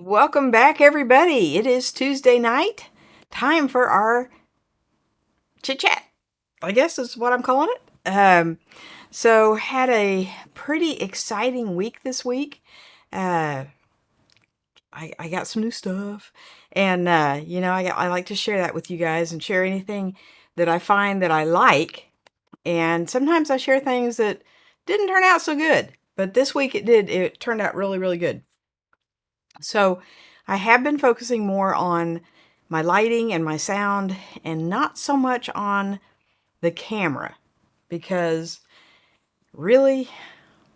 Welcome back, everybody. It is Tuesday night. Time for our chit chat, I guess is what I'm calling it. So had a pretty exciting week this week. Uh, I got some new stuff, and I like to share that with you guys and share anything that I find that I like. And sometimes I share things that didn't turn out so good, but this week it did. It turned out really, really good. So I have been focusing more on my lighting and my sound and not so much on the camera because really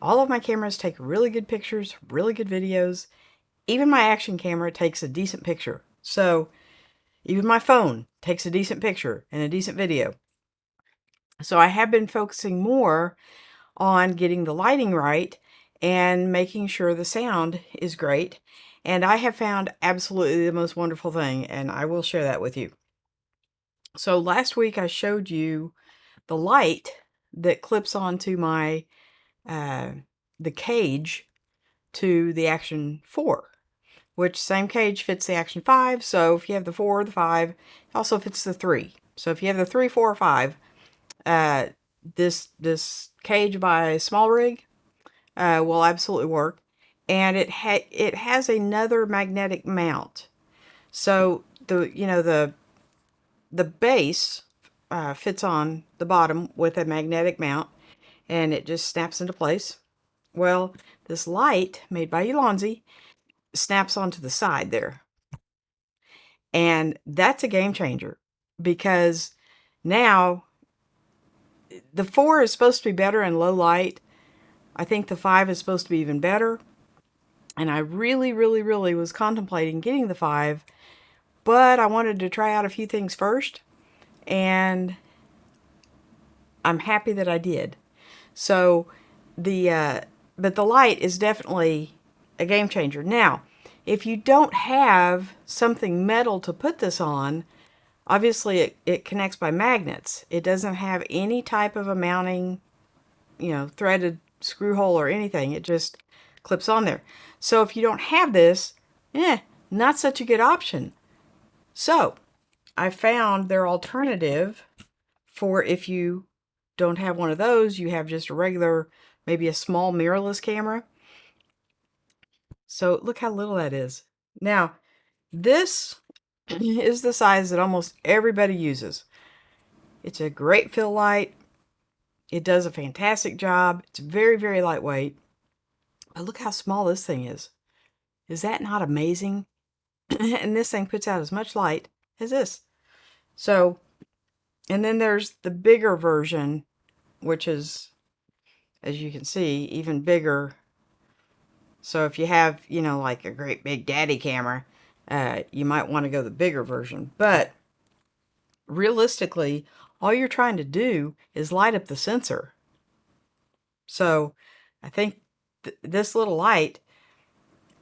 all of my cameras take really good pictures, really good videos. Even my action camera takes a decent picture. So even my phone takes a decent picture and a decent video. So I have been focusing more on getting the lighting right and making sure the sound is great. And I have found absolutely the most wonderful thing, and I will share that with you. So last week I showed you the light that clips onto my uh, the cage to the Action 4, which same cage fits the Action 5. So if you have the 4 or the 5, it also fits the 3. So if you have the 3, 4, or 5, uh, this cage by Small Rig will absolutely work. And it has another magnetic mount. So the base fits on the bottom with a magnetic mount, and it just snaps into place. Well, this light made by Elonzi snaps onto the side there, and that's a game changer because now the 4 is supposed to be better in low light. I think the 5 is supposed to be even better. And I really, really, really was contemplating getting the 5, but I wanted to try out a few things first, and I'm happy that I did. So but the light is definitely a game changer. Now, if you don't have something metal to put this on, obviously it connects by magnets. It doesn't have any type of a mounting, threaded screw hole or anything. It just clips on there. So if you don't have this, not such a good option. So I found their alternative for if you don't have one of those, you have just a regular, maybe a small mirrorless camera. So look how little that is. Now, this is the size that almost everybody uses. It's a great fill light. It does a fantastic job. It's very, very lightweight. But look how small this thing is. Is that not amazing? And this thing puts out as much light as this. So, and then there's the bigger version, which is, as you can see, even bigger. So if you have, like a great big daddy camera, you might want to go the bigger version. But realistically, all you're trying to do is light up the sensor. So I think this little light,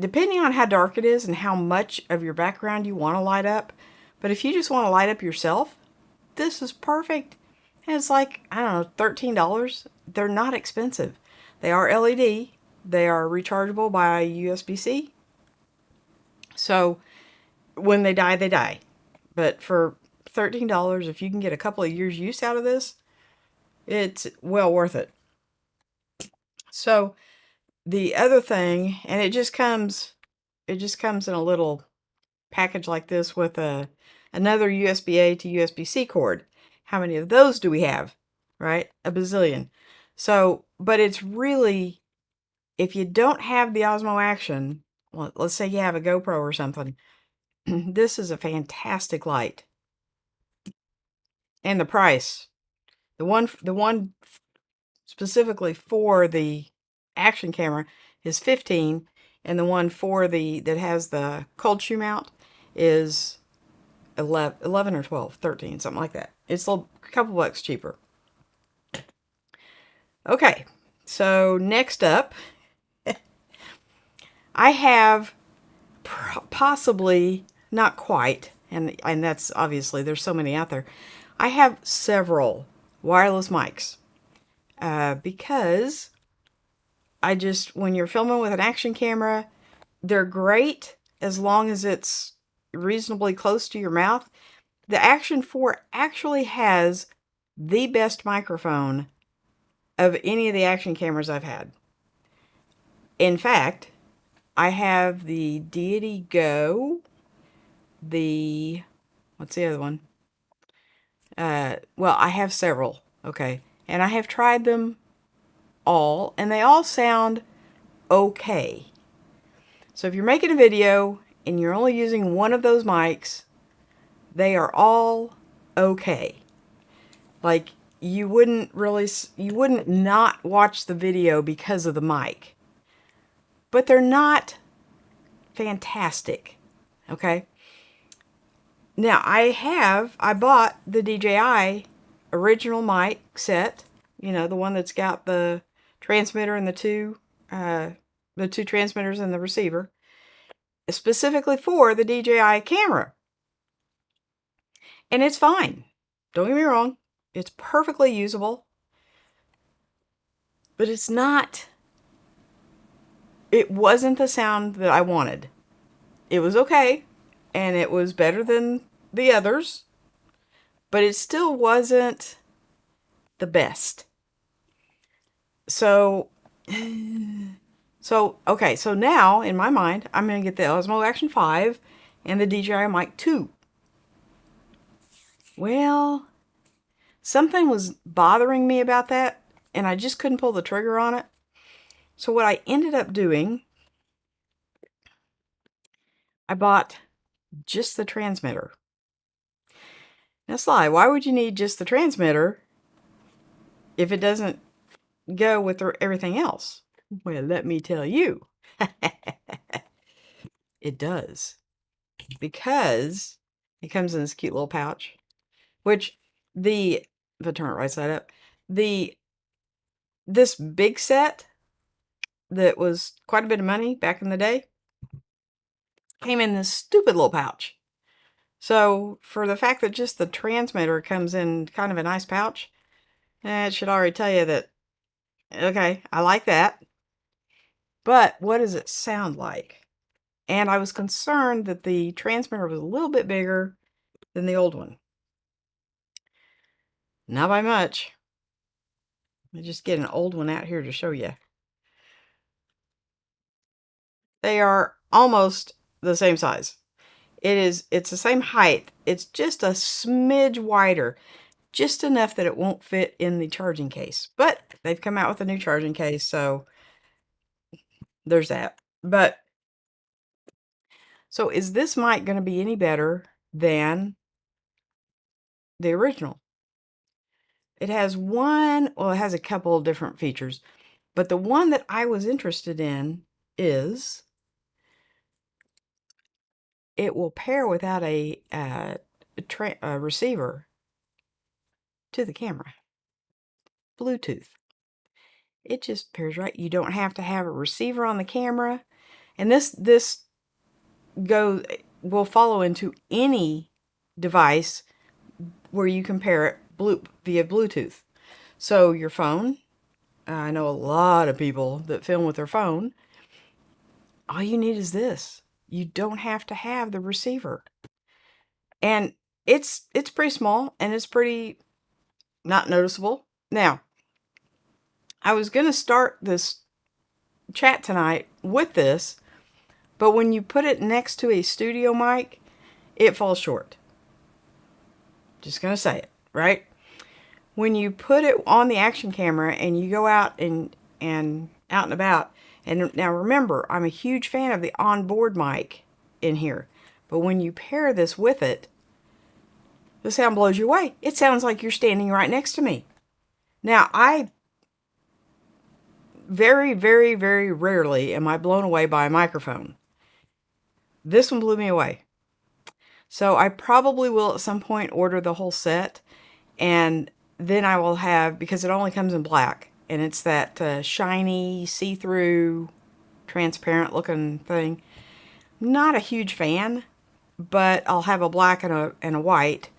depending on how dark it is and how much of your background you want to light up, but if you just want to light up yourself, this is perfect. And it's like, I don't know, $13. They're not expensive. They are LED. They are rechargeable by USB-C. So when they die, they die. But for $13, if you can get a couple of years use out of this, it's well worth it. So the other thing, and it just comes in a little package like this with another USB-A to USB-C cord. How many of those do we have? Right? A bazillion. So, but it's really, if you don't have the Osmo Action, well, let's say you have a GoPro or something, this is a fantastic light. And the price, the one specifically for the action camera is 15, and the one for that has the cold shoe mount is 11 or 12, 13, something like that. It's a couple bucks cheaper. Okay, so next up, I have possibly, not quite, and that's obviously, there's so many out there. I have several wireless mics because when you're filming with an action camera, they're great as long as it's reasonably close to your mouth. The Action 4 actually has the best microphone of any of the action cameras I've had. In fact, I have the Deity Go, what's the other one? Well, I have several, okay, and I have tried them all, and they all sound okay. So if you're making a video and you're only using one of those mics, they are all okay. Like, you wouldn't not watch the video because of the mic. But they're not fantastic, okay? Now, I bought the DJI original mic set, the one that's got the transmitter and the two transmitters and the receiver, specifically for the DJI camera. And it's fine. Don't get me wrong. It's perfectly usable. But it wasn't the sound that I wanted. It was okay. And it was better than the others. But it still wasn't the best. So now, in my mind, I'm going to get the Osmo Action 5 and the DJI Mic 2. Well, something was bothering me about that, and I just couldn't pull the trigger on it. So what I ended up doing, I bought just the transmitter. Now, Sly, why would you need just the transmitter if it doesn't go with everything else? Well, let me tell you. It does. Because it comes in this cute little pouch. Which, if I turn it right side up, this big set that was quite a bit of money back in the day came in this stupid little pouch. So, for the fact that just the transmitter comes in kind of a nice pouch, it should already tell you that, okay, I like that. But what does it sound like? And I was concerned that the transmitter was a little bit bigger than the old one. Not by much. Let me just get an old one out here to show you. They are almost the same size. It's the same height. It's just a smidge wider. Just enough that it won't fit in the charging case. But they've come out with a new charging case, so there's that. So is this mic going to be any better than the original? It has it has a couple of different features. But the one that I was interested in is it will pair without a receiver to the camera. Bluetooth. It just pairs right. You don't have to have a receiver on the camera. And this will follow into any device where you can pair it via Bluetooth. So your phone, I know a lot of people that film with their phone, all you need is this. You don't have to have the receiver. And it's pretty small and it's pretty not noticeable. Now, I was going to start this chat tonight with this, but when you put it next to a studio mic, it falls short. Just going to say it, right? When you put it on the action camera and you go out and out and about, and now remember, I'm a huge fan of the onboard mic in here, but when you pair this with it, the sound blows you away. It sounds like you're standing right next to me. Now, I very, very, very rarely am I blown away by a microphone. This one blew me away. So I probably will at some point order the whole set, and then I will have, because it only comes in black, and it's that shiny, see-through, transparent looking thing. Not a huge fan, but I'll have a black and a white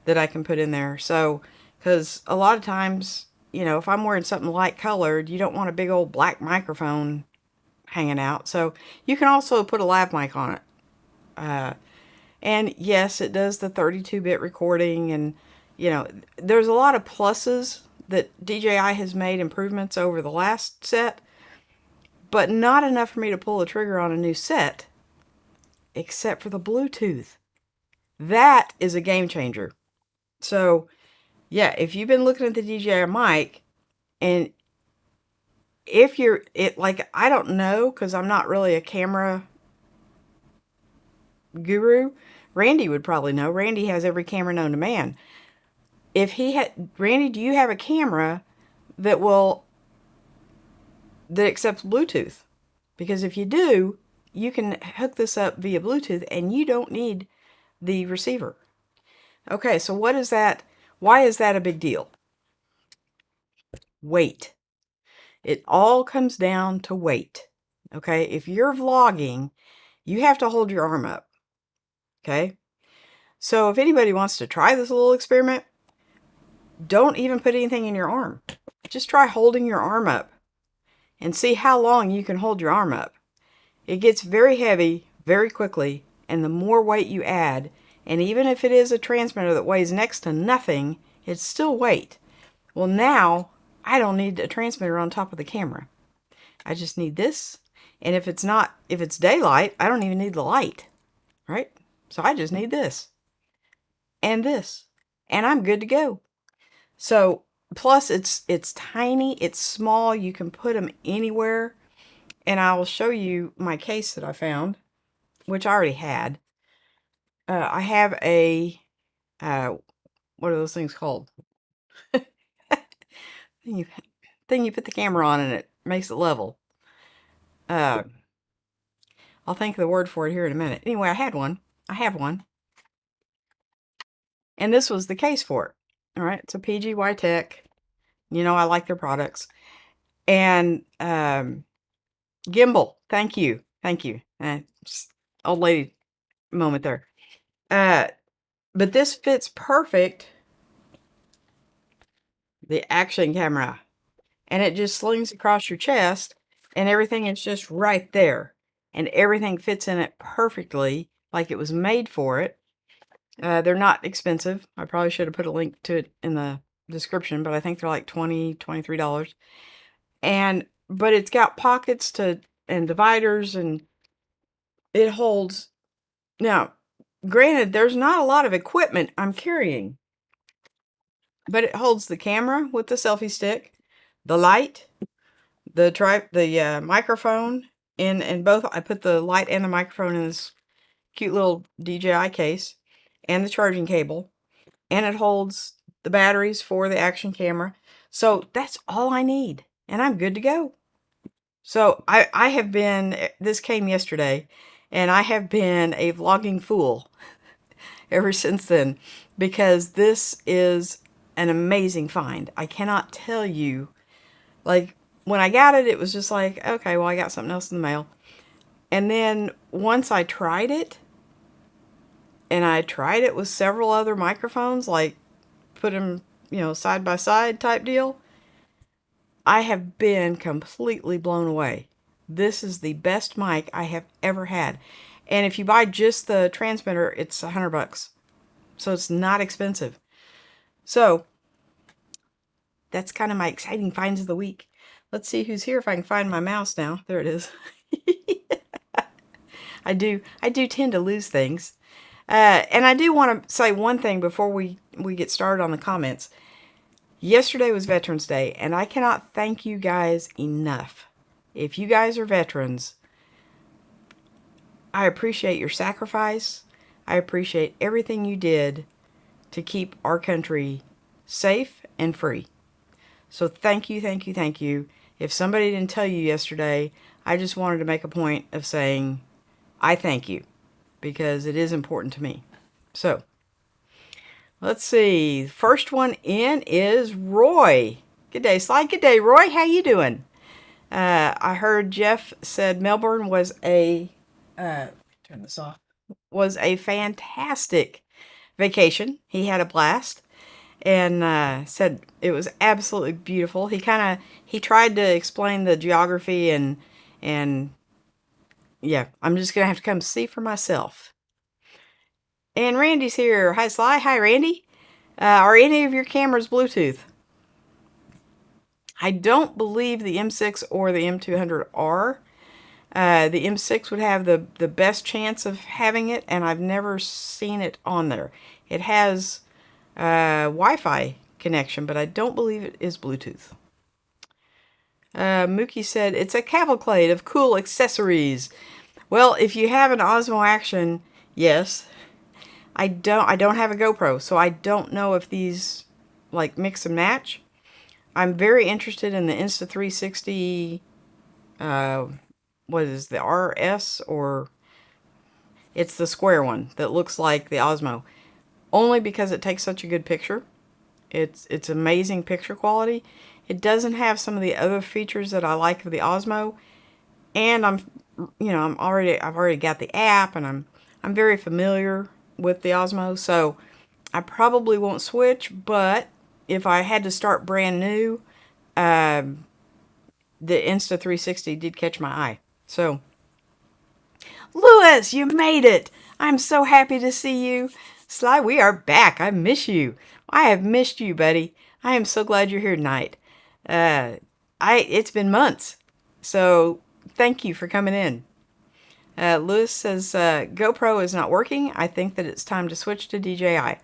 that I can put in there. So, because a lot of times, if I'm wearing something light colored, you don't want a big old black microphone hanging out. So you can also put a lav mic on it. And yes, it does the 32-bit recording, and there's a lot of pluses that DJI has made improvements over the last set, but not enough for me to pull the trigger on a new set, except for the Bluetooth. That is a game changer. So, yeah, if you've been looking at the DJI mic, and if like, I don't know, because I'm not really a camera guru. Randy would probably know. Randy has every camera known to man. Randy, do you have a camera that accepts Bluetooth? Because if you do, you can hook this up via Bluetooth and you don't need the receiver. Okay, so what is that? Why is that a big deal? Weight. It all comes down to weight. Okay, if you're vlogging, you have to hold your arm up. Okay, so if anybody wants to try this little experiment, don't even put anything in your arm. Just try holding your arm up and see how long you can hold your arm up. It gets very heavy very quickly, and the more weight you add, and even if it is a transmitter that weighs next to nothing, it's still weight. Well, now I don't need a transmitter on top of the camera. I just need this, and if it's daylight, I don't even need the light, right? So I just need this and this, and I'm good to go. So plus it's tiny, it's small, you can put them anywhere. And I will show you my case that I found, which I already had. I have a, what are those things called? thing you put the camera on and it makes it level. I'll think of the word for it here in a minute. Anyway, I have one. And this was the case for it. All right, it's a PGY Tech. I like their products. And gimbal. Thank you. Old lady moment there. But this fits perfect the action camera, and it just slings across your chest, and everything is just right there, and everything fits in it perfectly like it was made for it. They're not expensive. I probably should have put a link to it in the description, but I think they're like $23. But it's got pockets and dividers, and it holds. Now, granted, there's not a lot of equipment I'm carrying, but it holds the camera with the selfie stick, the light, the microphone, and both. I put the light and the microphone in this cute little DJI case, and the charging cable, and it holds the batteries for the action camera. So that's all I need, and I'm good to go. So I have been, this came yesterday, and I have been a vlogging fool ever since then, because this is an amazing find. I cannot tell you, like, when I got it, it was just like, okay, well, I got something else in the mail. And then once I tried it, and I tried it with several other microphones, like put them, side by side type deal, I have been completely blown away. This is the best mic I have ever had. And if you buy just the transmitter, it's $100. So it's not expensive. So that's kind of my exciting finds of the week. Let's see who's here, if I can find my mouse now. There it is. I do tend to lose things. And I do want to say one thing before we get started on the comments. Yesterday was Veterans Day, and I cannot thank you guys enough. If you guys are veterans, I appreciate your sacrifice. I appreciate everything you did to keep our country safe and free. So thank you, thank you, thank you. If somebody didn't tell you yesterday, I just wanted to make a point of saying I thank you, because it is important to me. So let's see. First one in is Roy. Good day, Sly. Good day, Roy. How you doing? I heard Jeff said Melbourne was turn this off, was a fantastic vacation. He had a blast, and said it was absolutely beautiful. He tried to explain the geography, and yeah, I'm just gonna have to come see for myself. And Randy's here. Hi, Sly. Hi, Randy. Are any of your cameras Bluetooth? I don't believe the M6 or the M200 are. The M6 would have the best chance of having it, and I've never seen it on there. It has Wi-Fi connection, but I don't believe it is Bluetooth. Mookie said, it's a cavalcade of cool accessories. Well, if you have an Osmo Action, yes. I don't have a GoPro, so I don't know if these like mix and match. I'm very interested in the Insta360, what is the RS, or it's the square one that looks like the Osmo. Only because it takes such a good picture. It's amazing picture quality. It doesn't have some of the other features that I like of the Osmo, and I've already got the app, and I'm very familiar with the Osmo, so I probably won't switch. But if I had to start brand new, the Insta360 did catch my eye. So, Lewis, you made it! I'm so happy to see you. Sly, we are back. I miss you. I have missed you, buddy. I am so glad you're here tonight. It's been months, so thank you for coming in. Lewis says, GoPro is not working. I think that it's time to switch to DJI.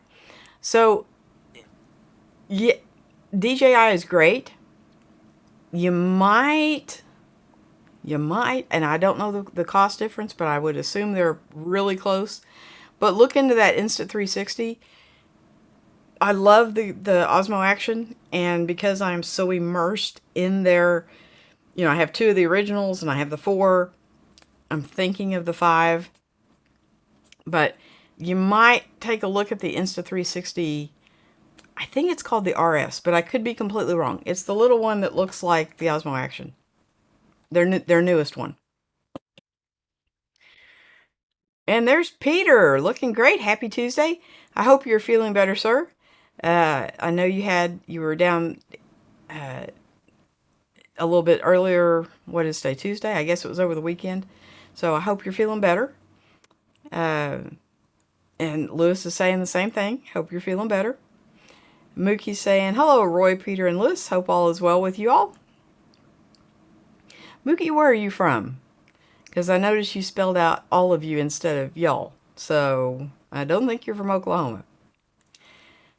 So, yeah, DJI is great. You might, and I don't know the cost difference, but I would assume they're really close. But look into that Insta360. I love the Osmo Action, and because I'm so immersed in their, I have 2 of the originals and I have the 4. I'm thinking of the 5. But you might take a look at the Insta360. I think it's called the RS, but I could be completely wrong. It's the little one that looks like the Osmo Action. Their newest one. And there's Peter, looking great. Happy Tuesday. I hope you're feeling better, sir. I know you were down a little bit earlier. What is today? Tuesday? I guess it was over the weekend. So I hope you're feeling better. And Lewis is saying the same thing. Hope you're feeling better. Mookie's saying, hello, Roy, Peter, and Lewis. Hope all is well with you all. Mookie, where are you from? Because I noticed you spelled out all of you instead of y'all. So I don't think you're from Oklahoma.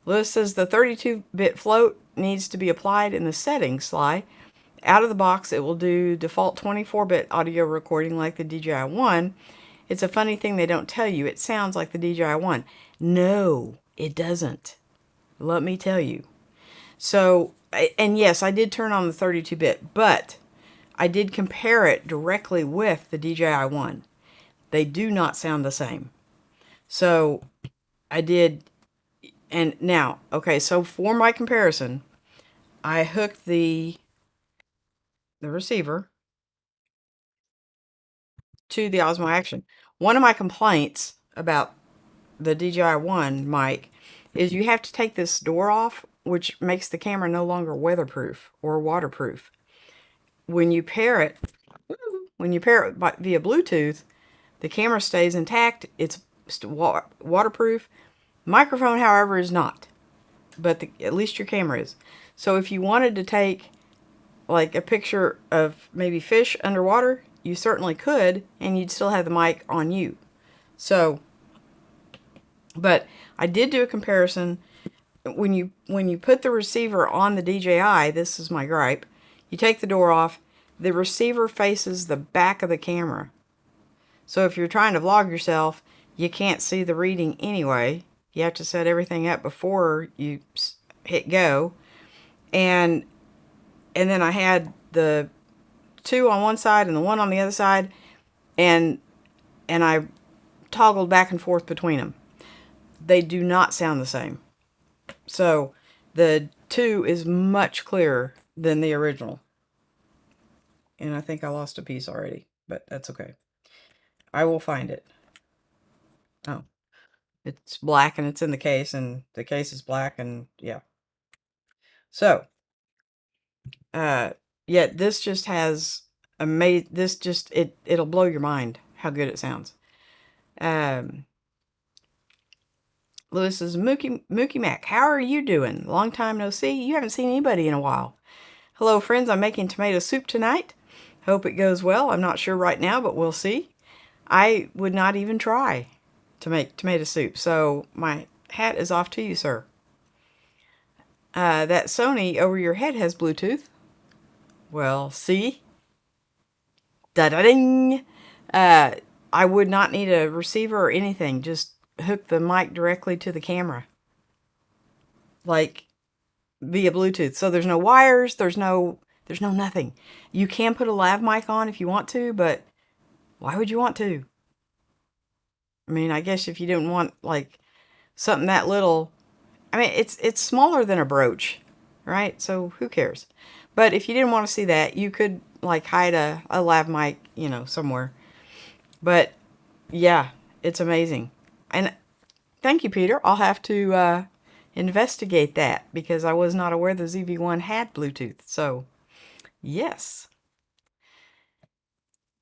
Lewis says the 32-bit float needs to be applied in the settings, Sly. Out of the box, it will do default 24-bit audio recording like the DJI One. It's a funny thing they don't tell you. It sounds like the DJI One. No, it doesn't. Let me tell you. So, and yes, I did turn on the 32-bit, but I did compare it directly with the DJI One. They do not sound the same. So, I did, and now, okay, so for my comparison, I hooked the receiver to the Osmo Action. One of my complaints about the DJI One mic is you have to take this door off, which makes the camera no longer weatherproof or waterproof. When you pair it via Bluetooth, the camera stays intact. It's waterproof. Microphone, however, is not, but at least your camera is. So if you wanted to take like a picture of maybe fish underwater, you certainly could, and you'd still have the mic on you. So, but I did do a comparison. When you put the receiver on the DJI, this is my gripe. You take the door off, the receiver faces the back of the camera. So if you're trying to vlog yourself, you can't see the reading anyway. You have to set everything up before you hit go. And then I had the 2 on one side and the 1 on the other side, and I toggled back and forth between them. They do not sound the same. So the 2 is much clearer than the original. And I think I lost a piece already, but that's okay. I will find it. Oh, it's black and it's in the case, and the case is black, and yeah. So, yeah, this just has it'll blow your mind how good it sounds. Um, Lewis says, Mookie Mac, how are you doing? Long time no see. You haven't seen anybody in a while. Hello, friends. I'm making tomato soup tonight. Hope it goes well. I'm not sure right now, but we'll see. I would not even try to make tomato soup, so my hat is off to you, sir. That Sony over your head has Bluetooth. Well, see? Da-da-ding! I would not need a receiver or anything. Just hook the mic directly to the camera. Like, via Bluetooth. So there's no wires, there's no nothing. You can put a lav mic on if you want to, but why would you want to? I mean, I guess if you didn't want, like, something that little... I mean, it's smaller than a brooch, right? So who cares? But if you didn't want to see that, you could, like, hide a lav mic, you know, somewhere. But, yeah, it's amazing. And thank you, Peter. I'll have to investigate that, because I was not aware the ZV-1 had Bluetooth. So, yes.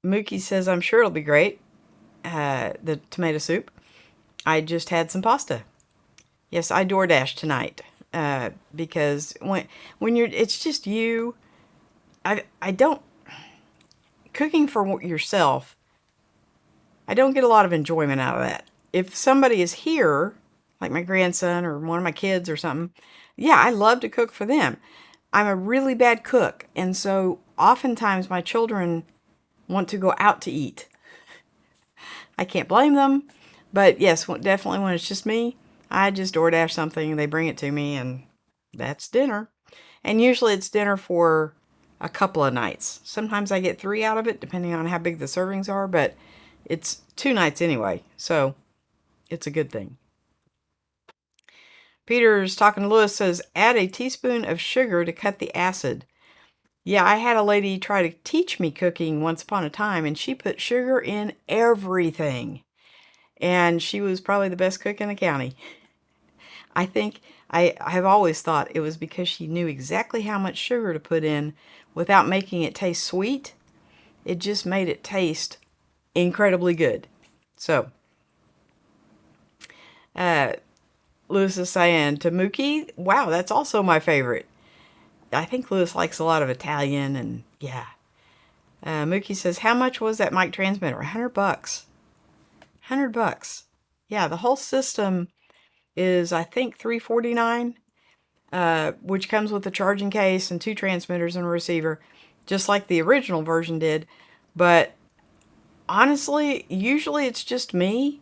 Mookie says, I'm sure it'll be great, the tomato soup. I just had some pasta. Yes, I DoorDash tonight, because when you're, it's just you. I don't, cooking for yourself, I don't get a lot of enjoyment out of that. If somebody is here, like my grandson or one of my kids or something, yeah, I love to cook for them. I'm a really bad cook, and so oftentimes my children want to go out to eat. I can't blame them, but yes, definitely when it's just me, I just DoorDash something and they bring it to me, and that's dinner. And usually it's dinner for a couple of nights. Sometimes I get 3 out of it, depending on how big the servings are, but it's 2 nights anyway, so it's a good thing. Peter's talking to Lewis, says, add a teaspoon of sugar to cut the acid. Yeah, I had a lady try to teach me cooking once upon a time, and she put sugar in everything. And she was probably the best cook in the county. I think I have always thought it was because she knew exactly how much sugar to put in without making it taste sweet. It just made it taste incredibly good. So, Lewis is saying to Mookie, wow, that's also my favorite. I think Lewis likes a lot of Italian, and yeah. Mookie says, how much was that mic transmitter? $100. $100. Yeah, the whole system is, I think, $349, which comes with a charging case and 2 transmitters and a receiver, just like the original version did. But honestly, usually it's just me,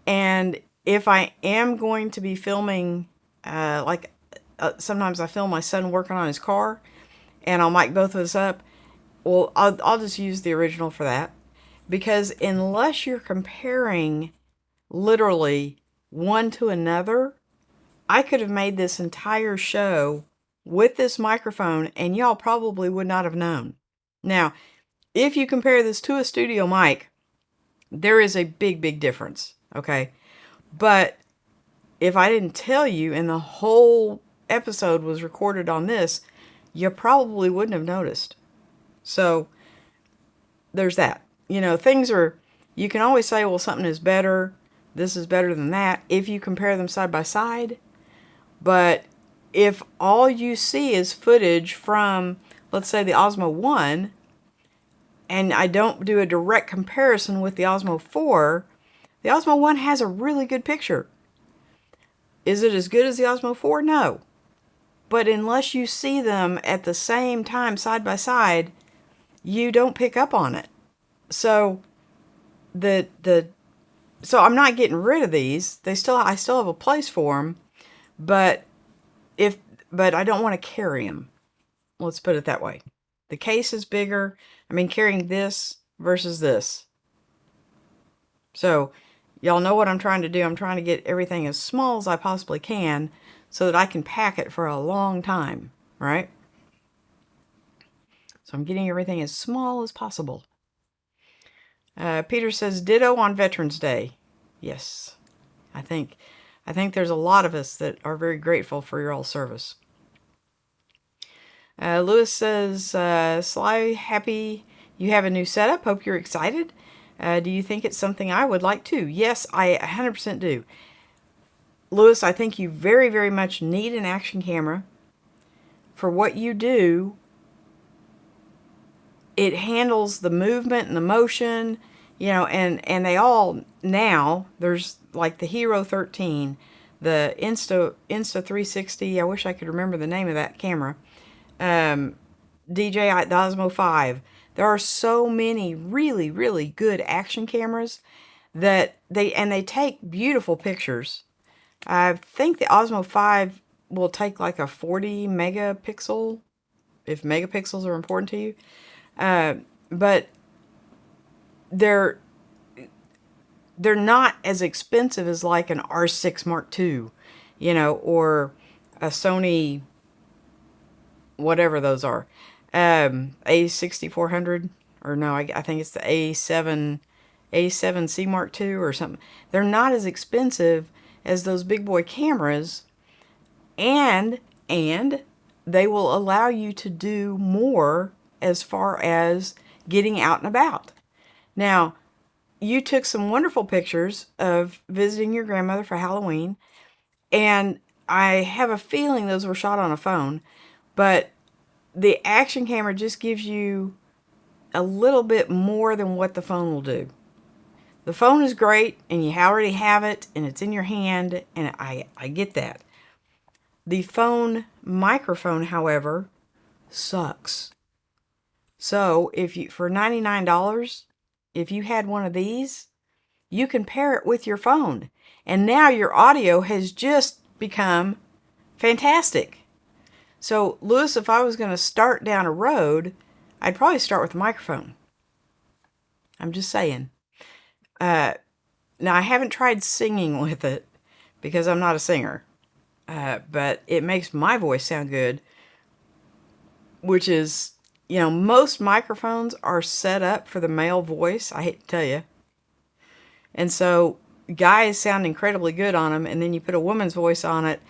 and if I am going to be filming, sometimes I film my son working on his car, and I'll mic both of us up. Well, I'll just use the original for that, because unless you're comparing literally one to another, I could have made this entire show with this microphone, and y'all probably would not have known. Now, if you compare this to a studio mic, there is a big difference, okay? But if I didn't tell you and the whole episode was recorded on this, you probably wouldn't have noticed. So there's that. You know, things are, you can always say, well, something is better, this is better than that, if you compare them side by side. But if all you see is footage from, let's say, the Osmo 1, and I don't do a direct comparison with the Osmo 4, the Osmo 1 has a really good picture. Is it as good as the Osmo 4? No. But unless you see them at the same time side by side, you don't pick up on it. So so I'm not getting rid of these. I still have a place for them, but I don't want to carry them. Let's put it that way. The case is bigger. I mean, carrying this versus this. So y'all know what I'm trying to do. I'm trying to get everything as small as I possibly can so that I can pack it for a long time, right? So I'm getting everything as small as possible. Peter says, ditto on Veterans Day. Yes, I think there's a lot of us that are very grateful for your all service. Lewis says, Sly, happy you have a new setup. Hope you're excited. Do you think it's something I would like to? Yes, I 100% do. Lewis, I think you very, very much need an action camera for what you do. It handles the movement and the motion, and they all now, there's like the Hero 13, the Insta 360. I wish I could remember the name of that camera. DJI the Osmo 5. There are so many really, really good action cameras that they take beautiful pictures. I think the Osmo 5 will take like a 40 megapixel, if megapixels are important to you. But they're not as expensive as like an R6 Mark II, or a Sony, whatever those are, A6400, or no, I think it's the A7C Mark II or something. They're not as expensive as those big boy cameras, and they will allow you to do more as far as getting out and about. Now, you took some wonderful pictures of visiting your grandmother for Halloween, and I have a feeling those were shot on a phone, but the action camera just gives you a little bit more than what the phone will do. The phone is great, and you already have it, and it's in your hand, and I get that. The phone microphone, however, sucks. So for $99, if you had one of these, you can pair it with your phone. And now your audio has just become fantastic. So, Lewis, if I was going to start down a road, I'd probably start with a microphone. I'm just saying. Now, I haven't tried singing with it because I'm not a singer. But it makes my voice sound good, which is, most microphones are set up for the male voice. I hate to tell you. And so guys sound incredibly good on them, and then you put a woman's voice on it,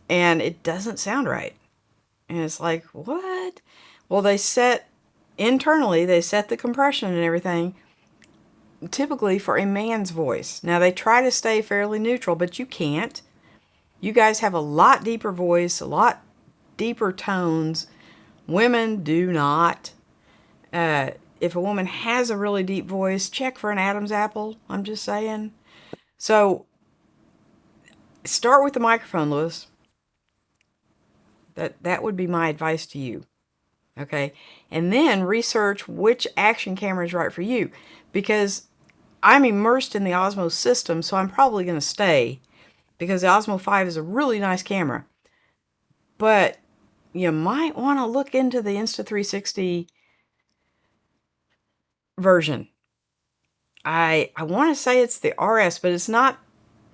and it doesn't sound right. And it's like, what? Well, internally, they set the compression and everything typically for a man's voice. Now, they try to stay fairly neutral, but you can't. You guys have a lot deeper voice, a lot deeper tones. Women do not. If a woman has a really deep voice, check for an Adam's apple. I'm just saying. So, start with the microphone, Lewis. That would be my advice to you. Okay? And then research which action camera is right for you. Because I'm immersed in the Osmo system, so I'm probably going to stay. Because the Osmo 5 is a really nice camera. But you might want to look into the Insta360 version. I want to say it's the RS, but it's not.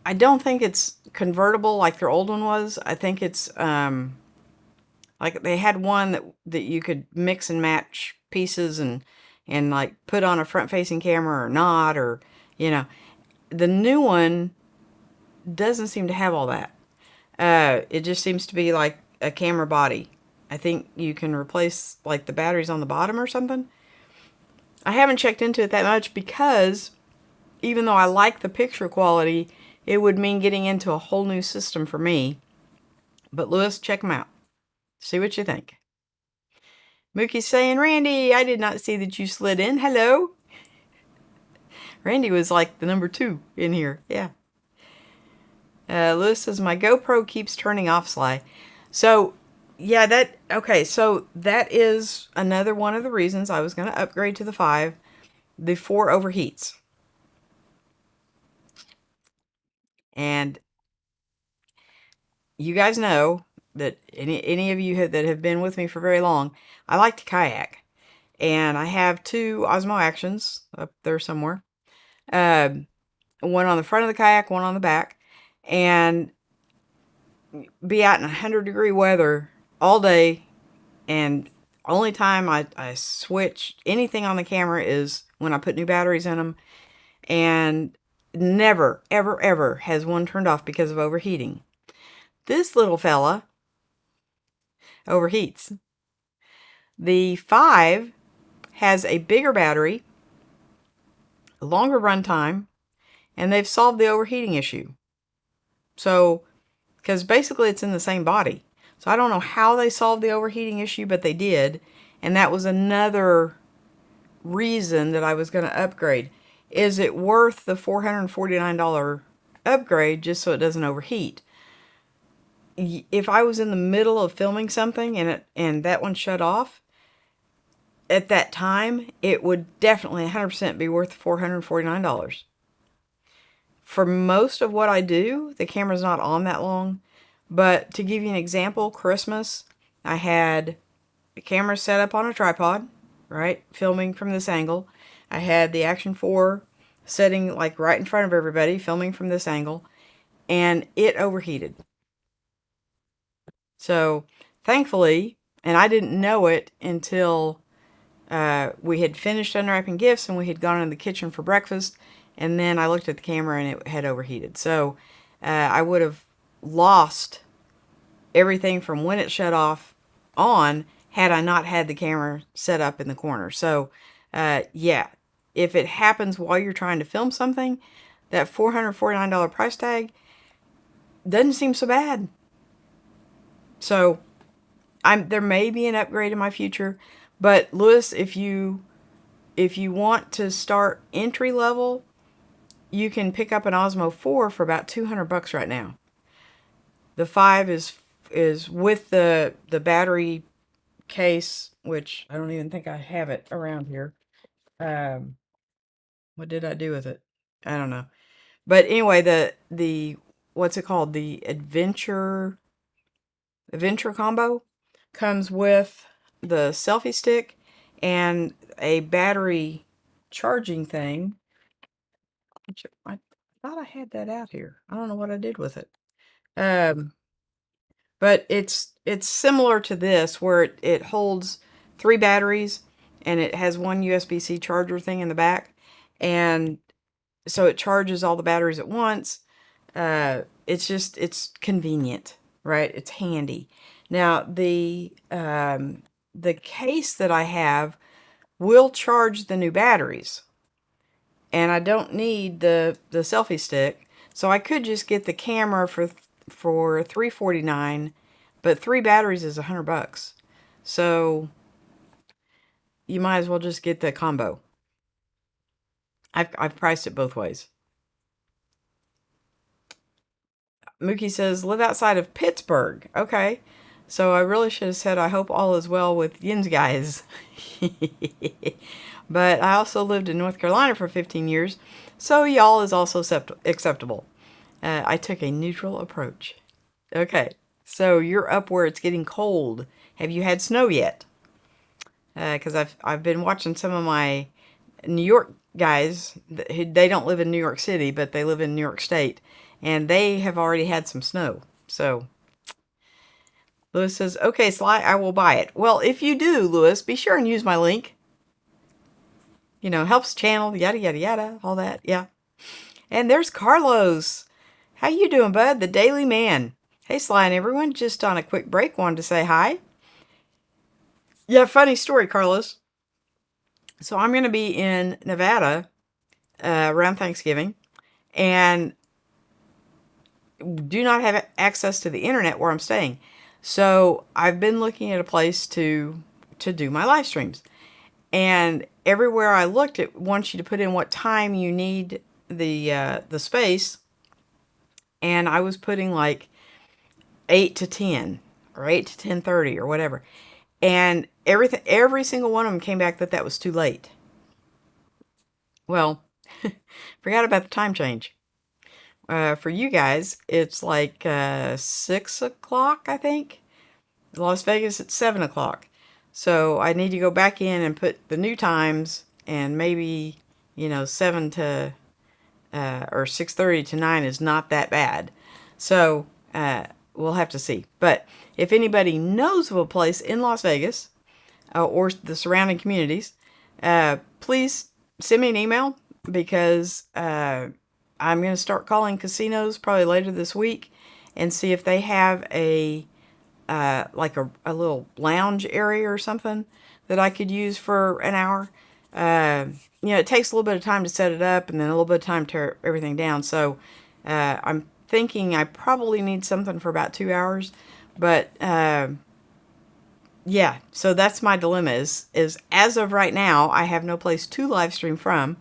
I don't think it's convertible like their old one was. I think it's like they had one that you could mix and match pieces and like put on a front-facing camera or not, or the new one doesn't seem to have all that. It just seems to be like a camera body. I think you can replace like the batteries on the bottom or something. I haven't checked into it that much because even though I like the picture quality, it would mean getting into a whole new system for me. But Lewis, check them out. See what you think. Mookie's saying, Randy, I did not see that you slid in. Hello. Randy was like the number 2 in here. Yeah. Lewis says, my GoPro keeps turning off, Sly. So, yeah, so that is another one of the reasons I was going to upgrade to the 5. The 4 overheats. And you guys know that any of you that have been with me for very long, I like to kayak. And I have 2 Osmo Actions up there somewhere. One on the front of the kayak, one on the back. And be out in 100-degree weather all day, and only time I switch anything on the camera is when I put new batteries in them, and never, ever, ever has one turned off because of overheating. This little fella overheats. The 5 has a bigger battery, a longer runtime, and they've solved the overheating issue. So, because basically it's in the same body. So I don't know how they solved the overheating issue, but they did. And that was another reason that I was going to upgrade. Is it worth the $449 upgrade just so it doesn't overheat? If I was in the middle of filming something and that one shut off, at that time, it would definitely 100% be worth $449. For most of what I do, the camera's not on that long. But to give you an example, Christmas, I had the camera set up on a tripod, right? Filming from this angle. I had the Action 4 setting like right in front of everybody, filming from this angle. And it overheated. So thankfully, and I didn't know it until we had finished unwrapping gifts and we had gone in the kitchen for breakfast. And then I looked at the camera and it had overheated. So I would have lost everything from when it shut off on had I not had the camera set up in the corner. So yeah, if it happens while you're trying to film something, that $449 price tag doesn't seem so bad. So there may be an upgrade in my future, but Lewis, if you want to start entry level, you can pick up an Osmo 4 for about $200 right now. The 5 is with the battery case, which I don't even think I have it around here. What did I do with it? I don't know. But anyway, the what's it called? The Adventure combo comes with the selfie stick and a battery charging thing. I thought I had that out here. I don't know what I did with it. But it's similar to this where it holds 3 batteries and it has one USB-C charger thing in the back. And so it charges all the batteries at once. It's convenient, right? It's handy. Now the case that I have will charge the new batteries, and I don't need the selfie stick, so I could just get the camera for $349, but 3 batteries is $100. So you might as well just get the combo. I've priced it both ways. Mookie says, live outside of Pittsburgh. Okay. So I really should have said, I hope all is well with Yin's guys. But I also lived in North Carolina for 15 years, so y'all is also acceptable. I took a neutral approach. Okay. So you're up where it's getting cold. Have you had snow yet? Because I've been watching some of my New York guys. They don't live in New York City, but they live in New York State. And they have already had some snow. So Lewis says, okay, Sly, I will buy it. Well, if you do, Lewis, be sure and use my link. You know, helps channel, yada, yada, yada, all that. Yeah. And there's Carlos. How you doing, bud? The Daily Man. Hey, Sly and everyone. Just on a quick break, wanted to say hi. Yeah, funny story, Carlos. So I'm going to be in Nevada around Thanksgiving. And do not have access to the internet where I'm staying. So I've been looking at a place to do my live streams. And everywhere I looked, it wants you to put in what time you need the space. And I was putting like 8 to 10 or 8 to 10:30 or whatever. And every single one of them came back that was too late. Well, forgot about the time change. For you guys, it's like 6 o'clock, I think. Las Vegas, it's 7 o'clock. So I need to go back in and put the new times, and maybe, 7 to, or 6:30 to 9 is not that bad. So we'll have to see. But if anybody knows of a place in Las Vegas or the surrounding communities, please send me an email, because I'm going to start calling casinos probably later this week and see if they have like a little lounge area or something that I could use for an hour. It takes a little bit of time to set it up and then a little bit of time to tear everything down. So I'm thinking I probably need something for about 2 hours. But yeah, so that's my dilemma is as of right now, I have no place to live stream from,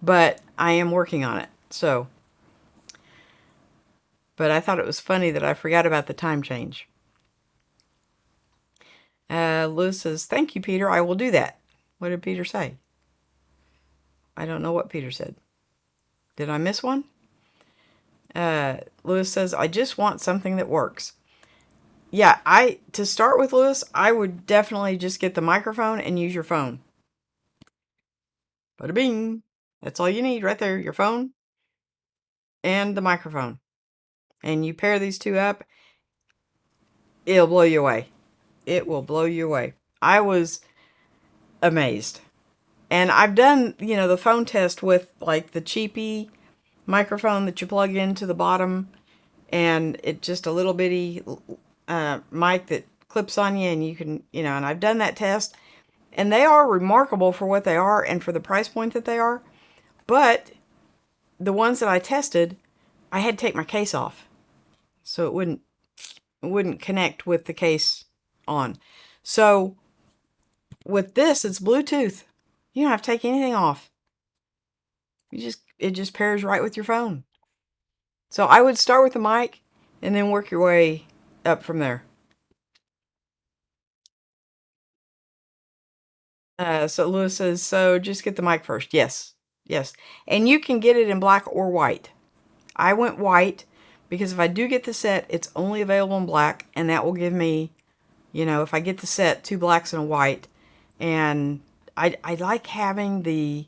but I am working on it. So, but I thought it was funny that I forgot about the time change. Liz says, thank you, Peter. I will do that. What did Peter say? I don't know what Peter said. Did I miss one? Lewis says, I just want something that works. Yeah, to start with, Lewis, I would definitely just get the microphone and use your phone. Bada bing. That's all you need right there, your phone and the microphone. And you pair these two up, it'll blow you away. It will blow you away. I was amazed. And I've done, the phone test with like the cheapy microphone that you plug into the bottom, and it just a little bitty mic that clips on you, and you can, and I've done that test, and they are remarkable for what they are and for the price point that they are. But the ones that I tested, I had to take my case off, so it wouldn't connect with the case on. So with this, it's Bluetooth. You don't have to take anything off. It just pairs right with your phone. So I would start with the mic and then work your way up from there. So Lewis says, so just get the mic first. Yes. Yes. And you can get it in black or white. I went white because if I do get the set, it's only available in black, and that will give me, if I get the set, 2 blacks and a white. And I like having the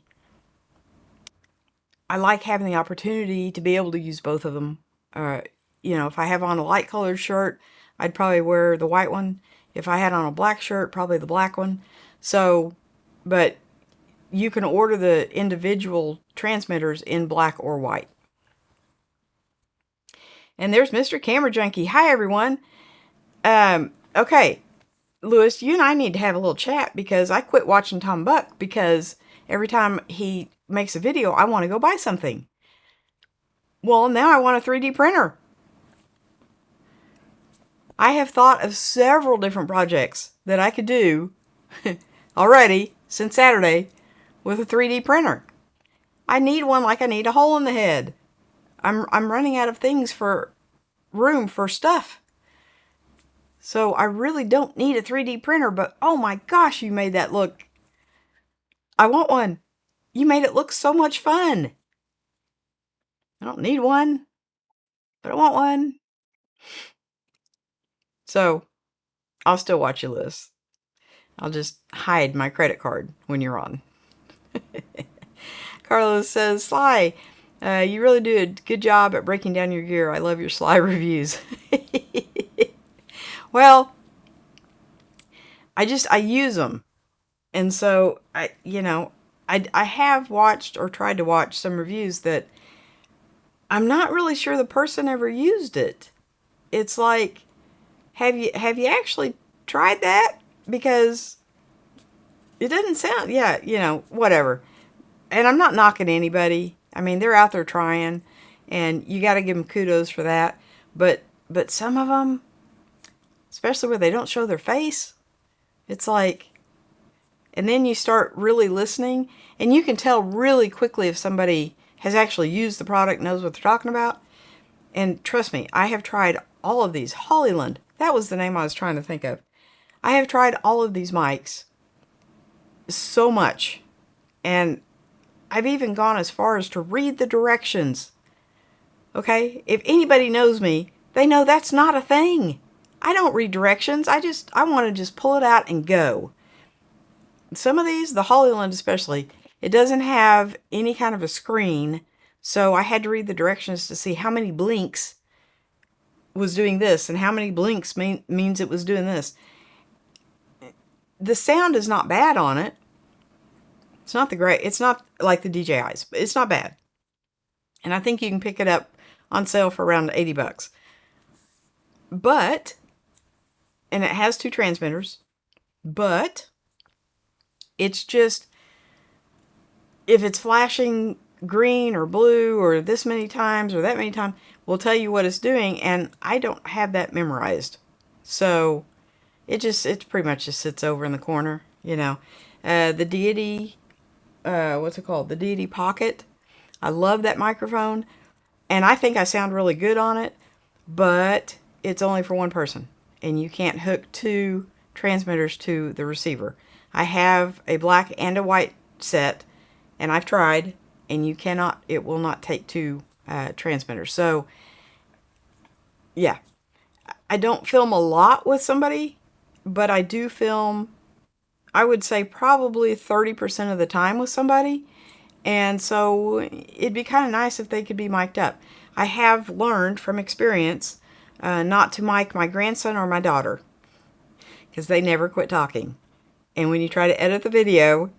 opportunity to be able to use both of them. If I have on a light colored shirt, I'd probably wear the white one. If I had on a black shirt, probably the black one. So, but you can order the individual transmitters in black or white. And there's Mr. Camera Junkie. Hi, everyone. Okay, Lewis, you and I need to have a little chat because I quit watching Tom Buck because every time he makes a video, I want to go buy something. Well, now I want a 3D printer. I have thought of several different projects that I could do already since Saturday with a 3D printer. I need one like I need a hole in the head. I'm running out of things for room for stuff. So I really don't need a 3D printer, but oh my gosh, you made that look. I want one. You made it look so much fun. I don't need one, but I want one. So I'll still watch your list. I'll just hide my credit card when you're on. Carlos says, Sly, you really do a good job at breaking down your gear. I love your Sly reviews. Well, I use them. And so I have watched or tried to watch some reviews that I'm not really sure the person ever used it. It's like, have you actually tried that? Because it doesn't sound, whatever. And I'm not knocking anybody. I mean, they're out there trying, and you got to give them kudos for that. But some of them, especially where they don't show their face, it's like, and then you start really listening, and you can tell really quickly if somebody has actually used the product, knows what they're talking about. And trust me, I have tried all of these. Hollyland, that was the name I was trying to think of. I have tried all of these mics so much, and I've even gone as far as to read the directions. Okay? If anybody knows me, they know that's not a thing. I don't read directions. I want to just pull it out and go. Some of these, the Hollyland especially, it doesn't have any kind of a screen, so I had to read the directions to see how many blinks was doing this and how many blinks means it was doing this. The sound is not bad on it. It's not like the DJI's, but it's not bad. And I think you can pick it up on sale for around $80. But, and it has 2 transmitters, but it's just, if it's flashing green or blue or this many times or that many times will tell you what it's doing, and I don't have that memorized. So it pretty much just sits over in the corner, you know. The Deity, what's it called? The Deity Pocket. I love that microphone, and I think I sound really good on it, but it's only for one person, and you can't hook two transmitters to the receiver. I have a black and a white set, and I've tried, and you cannot, it will not take two transmitters. So, yeah, I don't film a lot with somebody, but I do film, I would say probably 30% of the time with somebody. And so it'd be kind of nice if they could be mic'd up. I have learned from experience not to mic my grandson or my daughter because they never quit talking. And when you try to edit the video,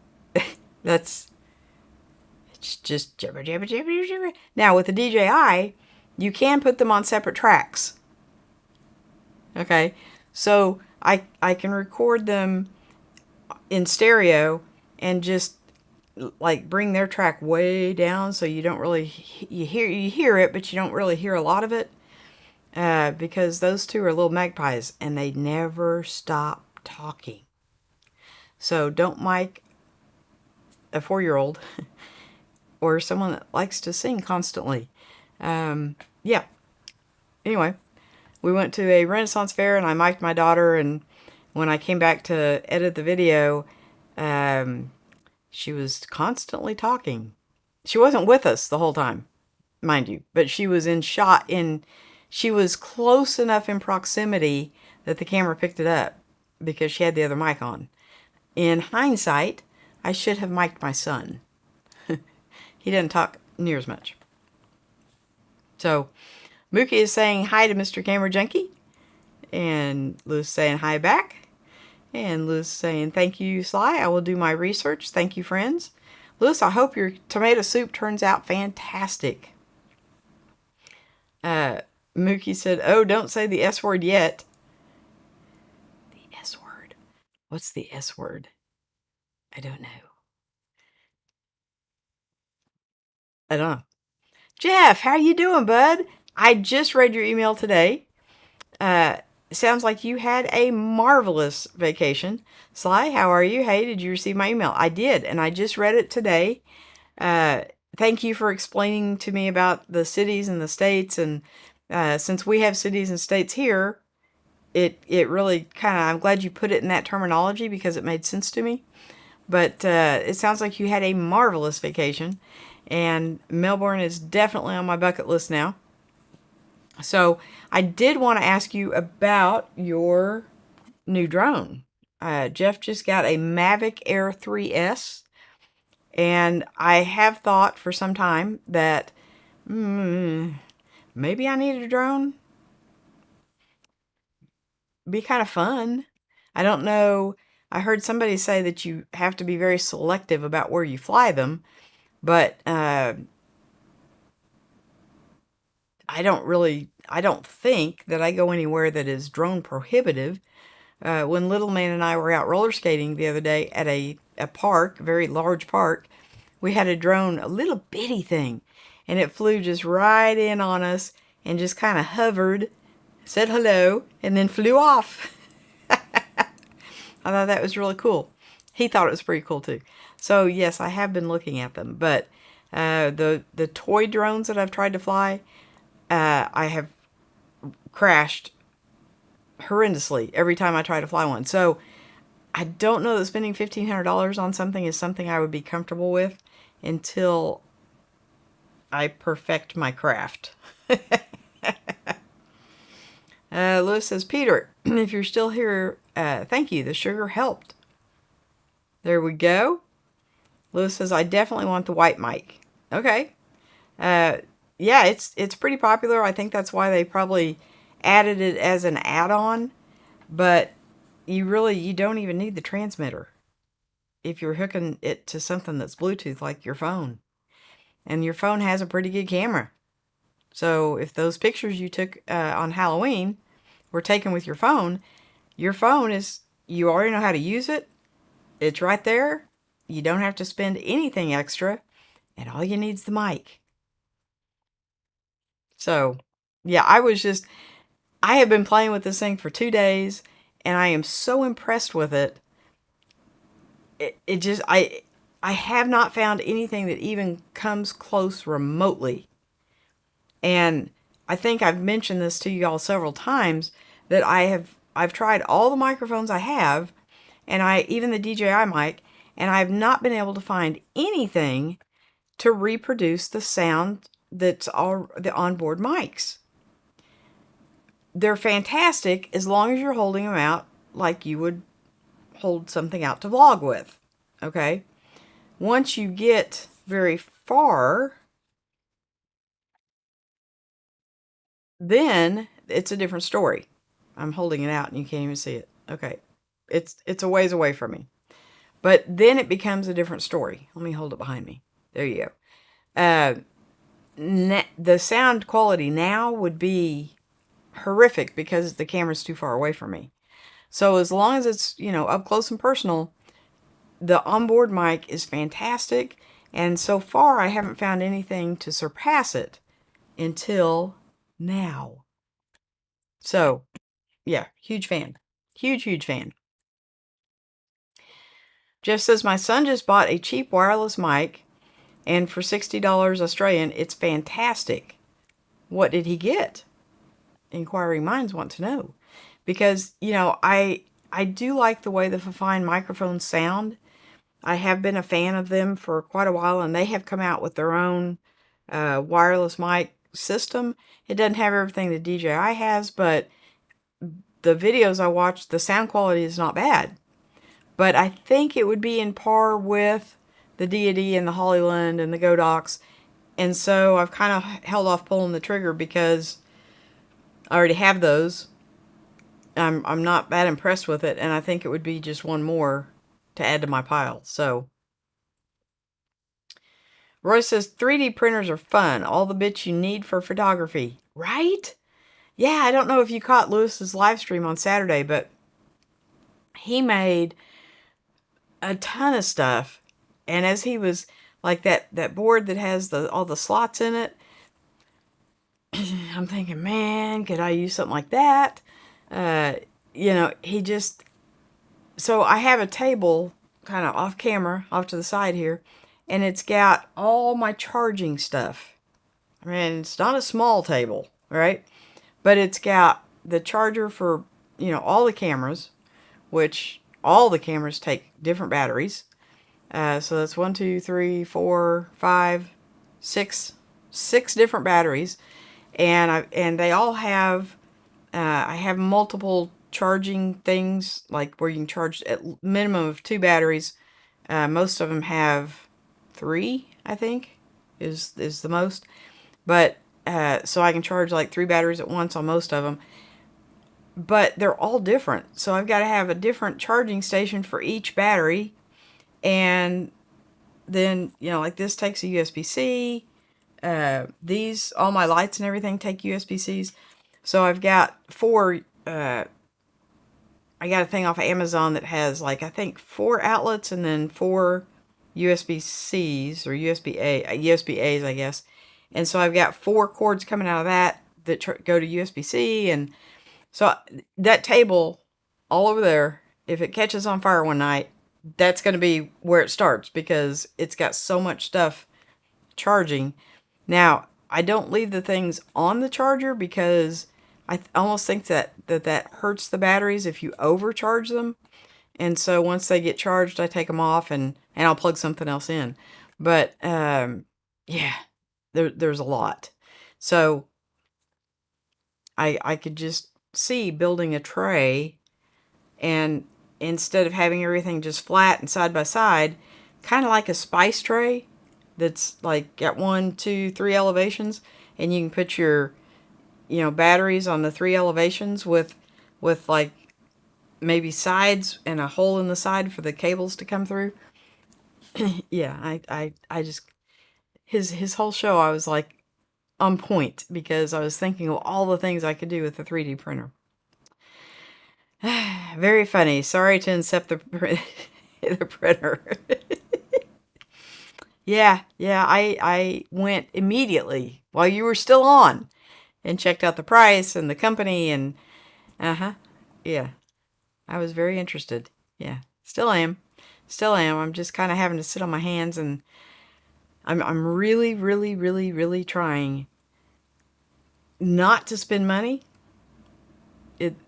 it's just jibber, jibber, jibber, jibber. Now with the DJI, you can put them on separate tracks. Okay, so I can record them in stereo and just like bring their track way down so you don't really you hear it, but you don't really hear a lot of it because those two are little magpies and they never stop talking. So don't mic a 4-year-old or someone that likes to sing constantly. Yeah. Anyway, we went to a Renaissance fair and I mic'd my daughter, and when I came back to edit the video, she was constantly talking. She wasn't with us the whole time, mind you, but she was in shot she was close enough in proximity that the camera picked it up because she had the other mic on. In hindsight, I should have mic'd my son. He doesn't talk near as much. So, Mookie is saying hi to Mr. Camera Junkie, and Lou's saying hi back. And Lou's saying, thank you, Sly. I will do my research. Thank you, friends. Louis, I hope your tomato soup turns out fantastic. Mookie said, oh, don't say the S word yet. The S word. What's the S word? I don't know. I don't know. Jeff, how you doing, bud? I just read your email today. Sounds like you had a marvelous vacation. Sly, how are you? Hey, did you receive my email? I did, and I just read it today. Thank you for explaining to me about the cities and the states. And since we have cities and states here, it really kind of, I'm glad you put it in that terminology because it made sense to me. But it sounds like you had a marvelous vacation, and Melbourne is definitely on my bucket list now. So I did want to ask you about your new drone. Jeff just got a Mavic Air 3S, and I have thought for some time that maybe I need a drone. Be kind of fun. I don't know. I heard somebody say that you have to be very selective about where you fly them, but I don't think that I go anywhere that is drone prohibitive. When Little Man and I were out roller skating the other day at a park, a very large park, we had a drone, a little bitty thing, and it flew just right in on us and just kind of hovered, said hello, and then flew off. I thought that was really cool. He thought it was pretty cool too. So yes, I have been looking at them, but the toy drones that I've tried to fly, I have crashed horrendously every time I try to fly one. So I don't know that spending $1,500 on something is something I would be comfortable with until I perfect my craft. Lewis says, Peter, if you're still here, thank you. The sugar helped. There we go. Lewis says, I definitely want the white mic. Okay. Yeah, it's pretty popular. I think that's why they probably added it as an add-on. But you don't even need the transmitter if you're hooking it to something that's Bluetooth like your phone. And your phone has a pretty good camera. So if those pictures you took on Halloween were taken with your phone is, you already know how to use it. It's right there. You don't have to spend anything extra. and all you need is the mic. So, yeah, I have been playing with this thing for 2 days, and I am so impressed with it. It just, I have not found anything that even comes close remotely. And I think I've mentioned this to you all several times that I've tried all the microphones I have, and even the DJI mic, and I've not been able to find anything to reproduce the sound that's all the onboard mics. They're fantastic as long as you're holding them out like you would hold something out to vlog with. Okay? Once you get very far, then it's a different story. I'm holding it out and you can't even see it. Okay. It's a ways away from me. But then it becomes a different story. Let me hold it behind me. There you go. The sound quality now would be horrific because the camera's too far away from me. So as long as it's, up close and personal, the onboard mic is fantastic. And so far, I haven't found anything to surpass it until now. So, yeah, huge fan. Huge, huge fan. Jeff says, my son just bought a cheap wireless mic, and for $60 Australian, it's fantastic. What did he get? Inquiring minds want to know. Because, I do like the way the Fifine microphones sound. I have been a fan of them for quite a while, and they have come out with their own wireless mic system. It doesn't have everything the DJI has, but the videos I watched, the sound quality is not bad. But I think it would be in par with the Deity and the Hollyland and the Godox. And so I've kind of held off pulling the trigger because I already have those. I'm not that impressed with it, and I think it would be just one more to add to my pile. So Roy says 3D printers are fun. All the bits you need for photography. Right? Yeah, I don't know if you caught Lewis's live stream on Saturday, but he made a ton of stuff. And as he was like that board that has all the slots in it, I'm thinking, man, could I use something like that? He just, so I have a table kind of off camera, off to the side here, and it's got all my charging stuff. I mean, it's not a small table, right? But it's got the charger for, all the cameras, which all the cameras take different batteries. So that's 1, 2, 3, 4, 5, 6 different batteries. And they all have, I have multiple charging things, like where you can charge at minimum of 2 batteries. Most of them have 3, I think, is the most. But, so I can charge like 3 batteries at once on most of them. But they're all different. So I've got to have a different charging station for each battery. And then, like this takes a USB-C. All my lights and everything take USB-Cs. So I've got 4, I got a thing off of Amazon that has like, I think 4 outlets and then 4 USB-Cs or USB-As, I guess. And so I've got 4 cords coming out of that go to USB-C. And so that table all over there, if it catches on fire one night, that's going to be where it starts because it's got so much stuff charging. Now, I don't leave the things on the charger because I almost think that hurts the batteries if you overcharge them. And so once they get charged, I take them off and I'll plug something else in. But yeah, there's a lot. So I could just see building a tray, and instead of having everything just flat and side by side, kind of like a spice tray that's like got 1, 2, 3 elevations, and you can put your batteries on the 3 elevations with like maybe sides and a hole in the side for the cables to come through. Yeah, I just, his whole show, I was like on point because I was thinking of all the things I could do with the 3D printer. Very funny. Sorry to incept the printer. Yeah. I went immediately while you were still on and checked out the price and the company and uh-huh. Yeah. I was very interested. Yeah. Still am. Still am. I'm just kind of having to sit on my hands and I'm really trying not to spend money.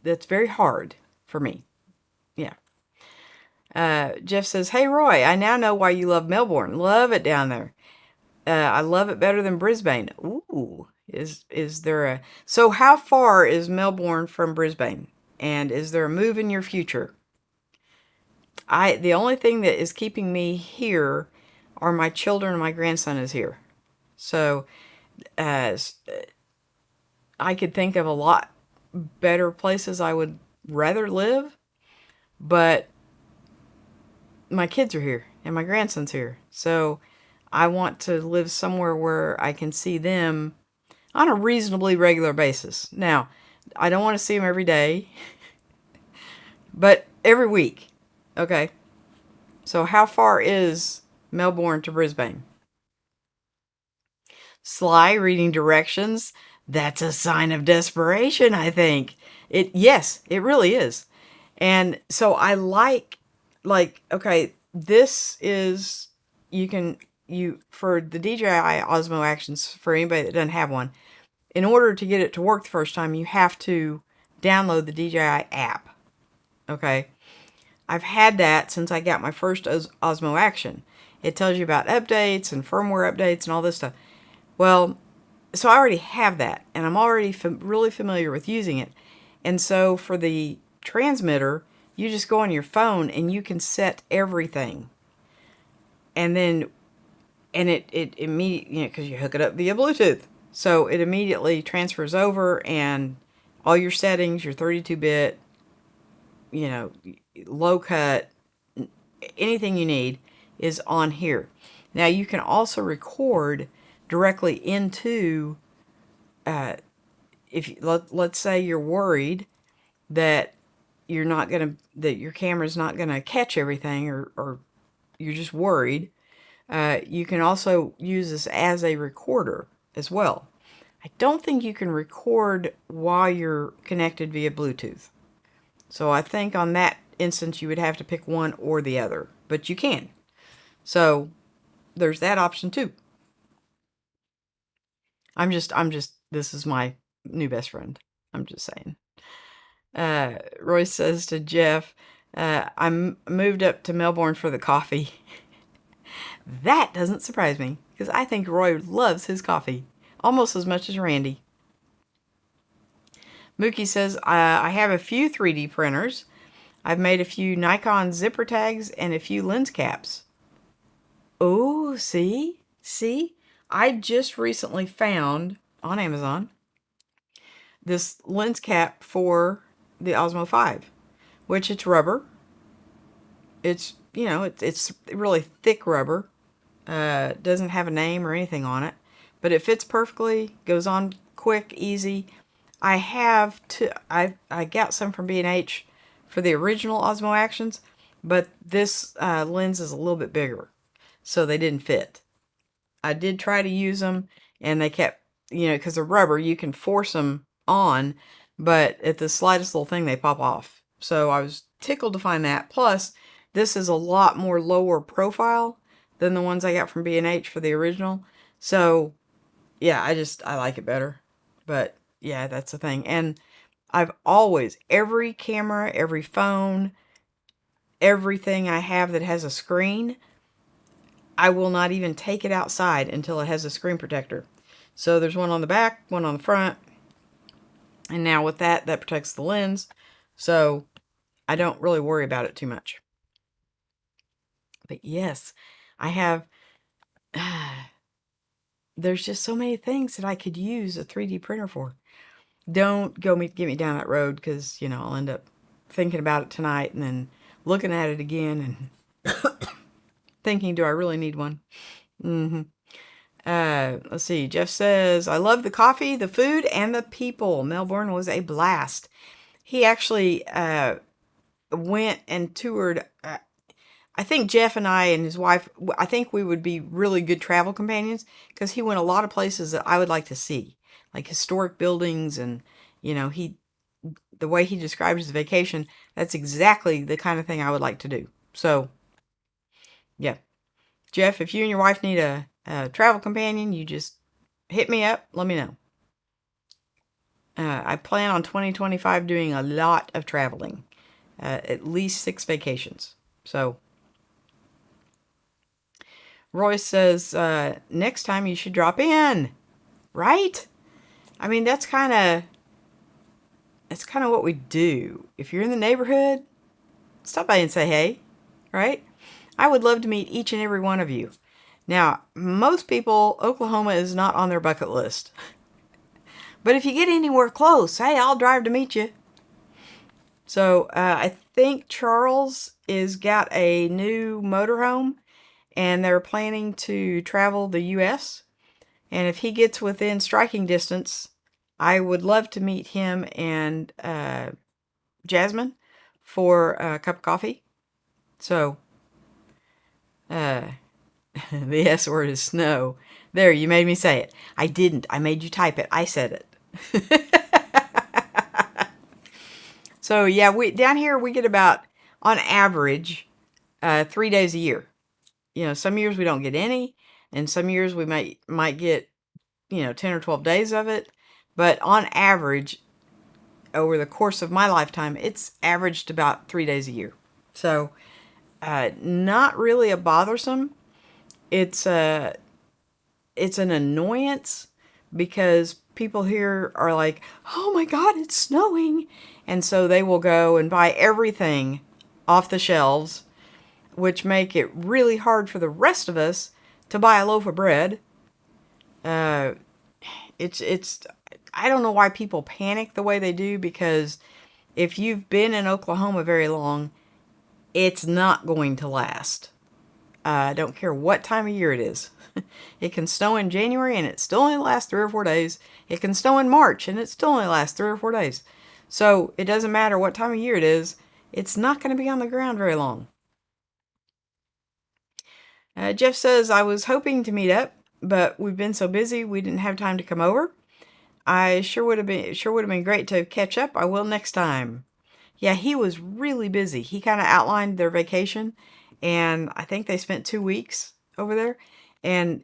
That's very hard for me. Yeah. Jeff says, "Hey Roy, I now know why you love Melbourne. Love it down there. I love it better than Brisbane. Ooh, is there a so how far is Melbourne from Brisbane? And is there a move in your future? The only thing that is keeping me here are my children and my grandson is here. So as I could think of a lot better places I would rather live, but my kids are here and my grandson's here. So I want to live somewhere where I can see them on a reasonably regular basis. Now, I don't want to see them every day, but every week. Okay. So how far is Melbourne to Brisbane? Sly reading directions. That's a sign of desperation, I think. Yes, it really is. And so I okay, this is you for the DJI Osmo Actions for anybody that doesn't have one. In order to get it to work the first time, you have to download the DJI app. Okay. I've had that since I got my first Osmo Action. It tells you about updates and firmware updates and all this stuff. Well, so I already have that, and I'm already really familiar with using it. And so for the transmitter, you just go on your phone and you can set everything. And then, and it immediately, because you hook it up via Bluetooth. So it immediately transfers over and all your settings, your 32-bit, low cut, anything you need is on here. Now you can also record directly into, if let's say you're worried that that your camera's not gonna catch everything, or you're just worried, you can also use this as a recorder as well. I don't think you can record while you're connected via Bluetooth. So I think on that instance you would have to pick one or the other, but you can. So there's that option too. This is my new best friend. I'm just saying. Roy says to Jeff, I moved up to Melbourne for the coffee. That doesn't surprise me, because I think Roy loves his coffee almost as much as Randy. Mookie says, I have a few 3D printers. I've made a few Nikon zipper tags and a few lens caps. Oh, see? I just recently found on Amazon this lens cap for the Osmo 5, which it's rubber. It's, it's really thick rubber. Doesn't have a name or anything on it, but it fits perfectly, goes on quick, easy. I got some from B&H for the original Osmo Actions, but this lens is a little bit bigger, so they didn't fit. I did try to use them, and they kept, because they're rubber, you can force them on, but at the slightest little thing, they pop off. So I was tickled to find that. Plus, this is a lot more lower profile than the ones I got from B&H for the original. So, yeah, I like it better. But, yeah, that's the thing. And I've always, every camera, every phone, everything I have that has a screen, I will not even take it outside until it has a screen protector. So there's one on the back, one on the front. And now with that protects the lens. So I don't really worry about it too much. But yes, I have, there's just so many things that I could use a 3D printer for. Don't get me down that road, because, I'll end up thinking about it tonight and then looking at it again and thinking, do I really need one? Let's see. Jeff says, I love the coffee, the food, and the people. Melbourne was a blast. He actually went and toured. I think Jeff and I and his wife, I think we would be really good travel companions because he went a lot of places that I would like to see, like historic buildings and, the way he described his vacation, that's exactly the kind of thing I would like to do. So, yeah. Jeff, if you and your wife need a travel companion, you just hit me up, let me know. I plan on 2025 doing a lot of traveling, at least 6 vacations. So, Royce says, next time you should drop in, right? I mean, that's kind of what we do. If you're in the neighborhood, stop by and say hey, right? I would love to meet each and every one of you. Now, most people, Oklahoma is not on their bucket list. But if you get anywhere close, hey, I'll drive to meet you. So I think Charles is got a new motorhome, and they're planning to travel the U.S. And if he gets within striking distance, I would love to meet him and Jasmine for a cup of coffee. So, the S word is snow. There, you made me say it. I didn't. I made you type it. I said it. So yeah, we down here we get about, on average, 3 days a year. Some years we don't get any, and some years we might get 10 or 12 days of it. But on average, over the course of my lifetime, it's averaged about 3 days a year. So, not really a bothersome. It's an annoyance because people here are like, oh my God, it's snowing. And so they will go and buy everything off the shelves, which make it really hard for the rest of us to buy a loaf of bread. It's I don't know why people panic the way they do, because if you've been in Oklahoma very long, it's not going to last. I don't care what time of year it is. It can snow in January and it still only lasts 3 or 4 days. It can snow in March and it still only lasts 3 or 4 days. So it doesn't matter what time of year it is. It's not going to be on the ground very long. Jeff says, I was hoping to meet up, but we've been so busy we didn't have time to come over. I sure would have been great to catch up. I will next time. Yeah, he was really busy. He kind of outlined their vacation, and I think they spent 2 weeks over there, and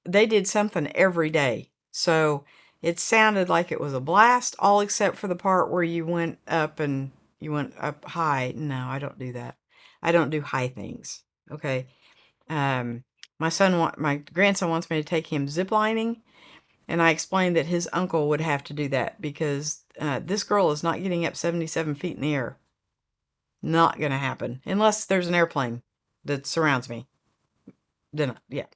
they did something every day. So it sounded like it was a blast, all except for the part where you went up high. No, I don't do that. I don't do high things. Okay. My grandson wants me to take him ziplining, and I explained that his uncle would have to do that because this girl is not getting up 77 feet in the air. Not going to happen unless there's an airplane that surrounds me. Then, yeah.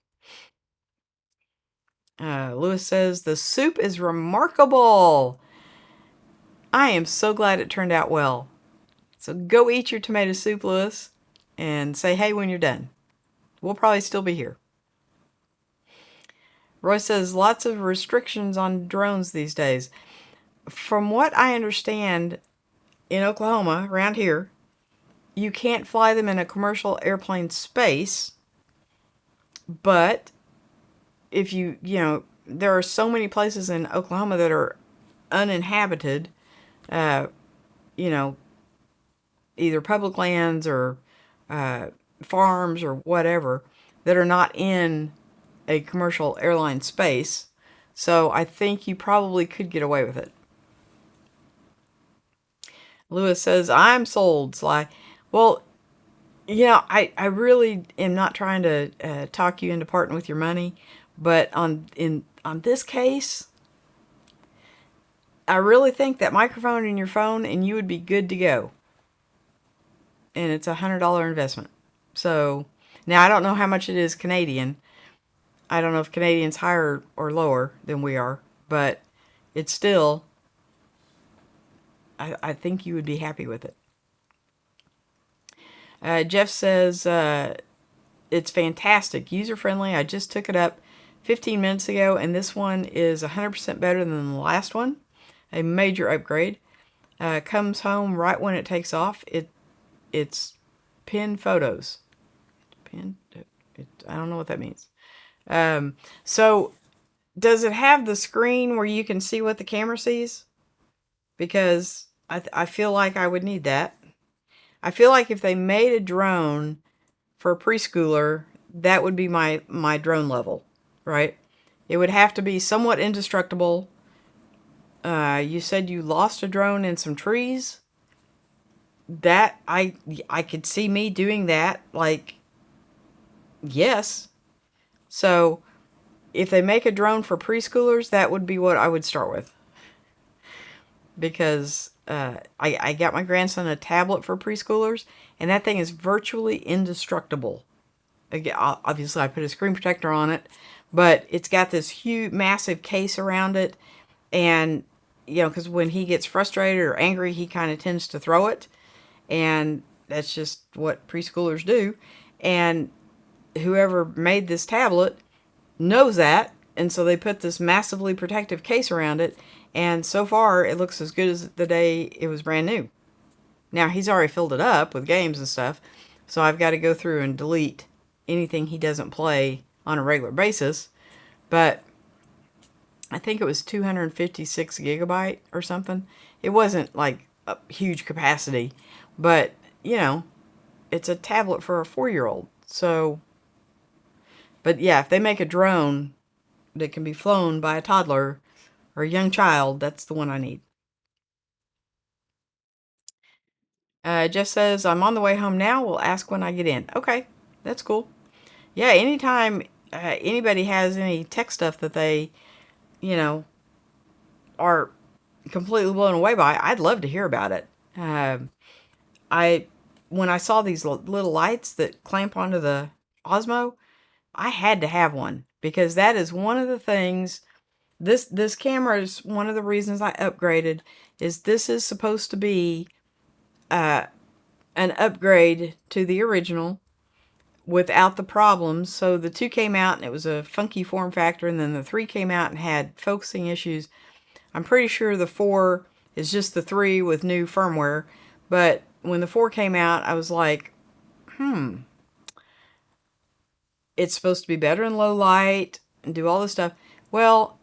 Lewis says, the soup is remarkable. I am so glad it turned out well. So go eat your tomato soup, Lewis, and say hey when you're done. We'll probably still be here. Roy says, lots of restrictions on drones these days. From what I understand, in Oklahoma, around here, you can't fly them in a commercial airplane space, but if there are so many places in Oklahoma that are uninhabited, either public lands or farms or whatever, that are not in a commercial airline space. So I think you probably could get away with it. Lewis says, I'm sold, Sly. Well, I really am not trying to talk you into parting with your money, but on this case, I really think that microphone in your phone and you would be good to go. And it's $100 investment. So now I don't know how much it is Canadian. I don't know if Canadian's higher or lower than we are, but it's still, I think you would be happy with it. Jeff says, it's fantastic, user-friendly. I just took it up 15 minutes ago, and this one is 100% better than the last one. A major upgrade. Comes home right when it takes off. It's pinned photos. I don't know what that means. So does it have the screen where you can see what the camera sees? Because I feel like I would need that. I feel like if they made a drone for a preschooler, that would be my drone level, right? It would have to be somewhat indestructible. You said you lost a drone in some trees. That I could see me doing that. Like, yes. So if they make a drone for preschoolers, that would be what I would start with. Because I got my grandson a tablet for preschoolers, and that thing is virtually indestructible. Again, obviously, I put a screen protector on it, but it's got this huge, massive case around it. And, because when he gets frustrated or angry, he kind of tends to throw it. And that's just what preschoolers do. And whoever made this tablet knows that. And so they put this massively protective case around it. And so far, it looks as good as the day it was brand new. Now, he's already filled it up with games and stuff. So I've got to go through and delete anything he doesn't play on a regular basis. But I think it was 256 gigabyte or something. It wasn't like a huge capacity, but it's a tablet for a 4-year-old. So, but yeah, if they make a drone that can be flown by a toddler or a young child, that's the one I need. Jeff says, I'm on the way home now. We'll ask when I get in. Okay, that's cool. Yeah, anytime anybody has any tech stuff that they, are completely blown away by, I'd love to hear about it. I when I saw these little lights that clamp onto the Osmo, I had to have one because that is one of the things. This camera is one of the reasons I upgraded. Is this is supposed to be an upgrade to the original without the problems. So the 2 came out and it was a funky form factor, and then the 3 came out and had focusing issues. I'm pretty sure the 4 is just the 3 with new firmware, but when the 4 came out, I was like, it's supposed to be better in low light and do all this stuff. Well,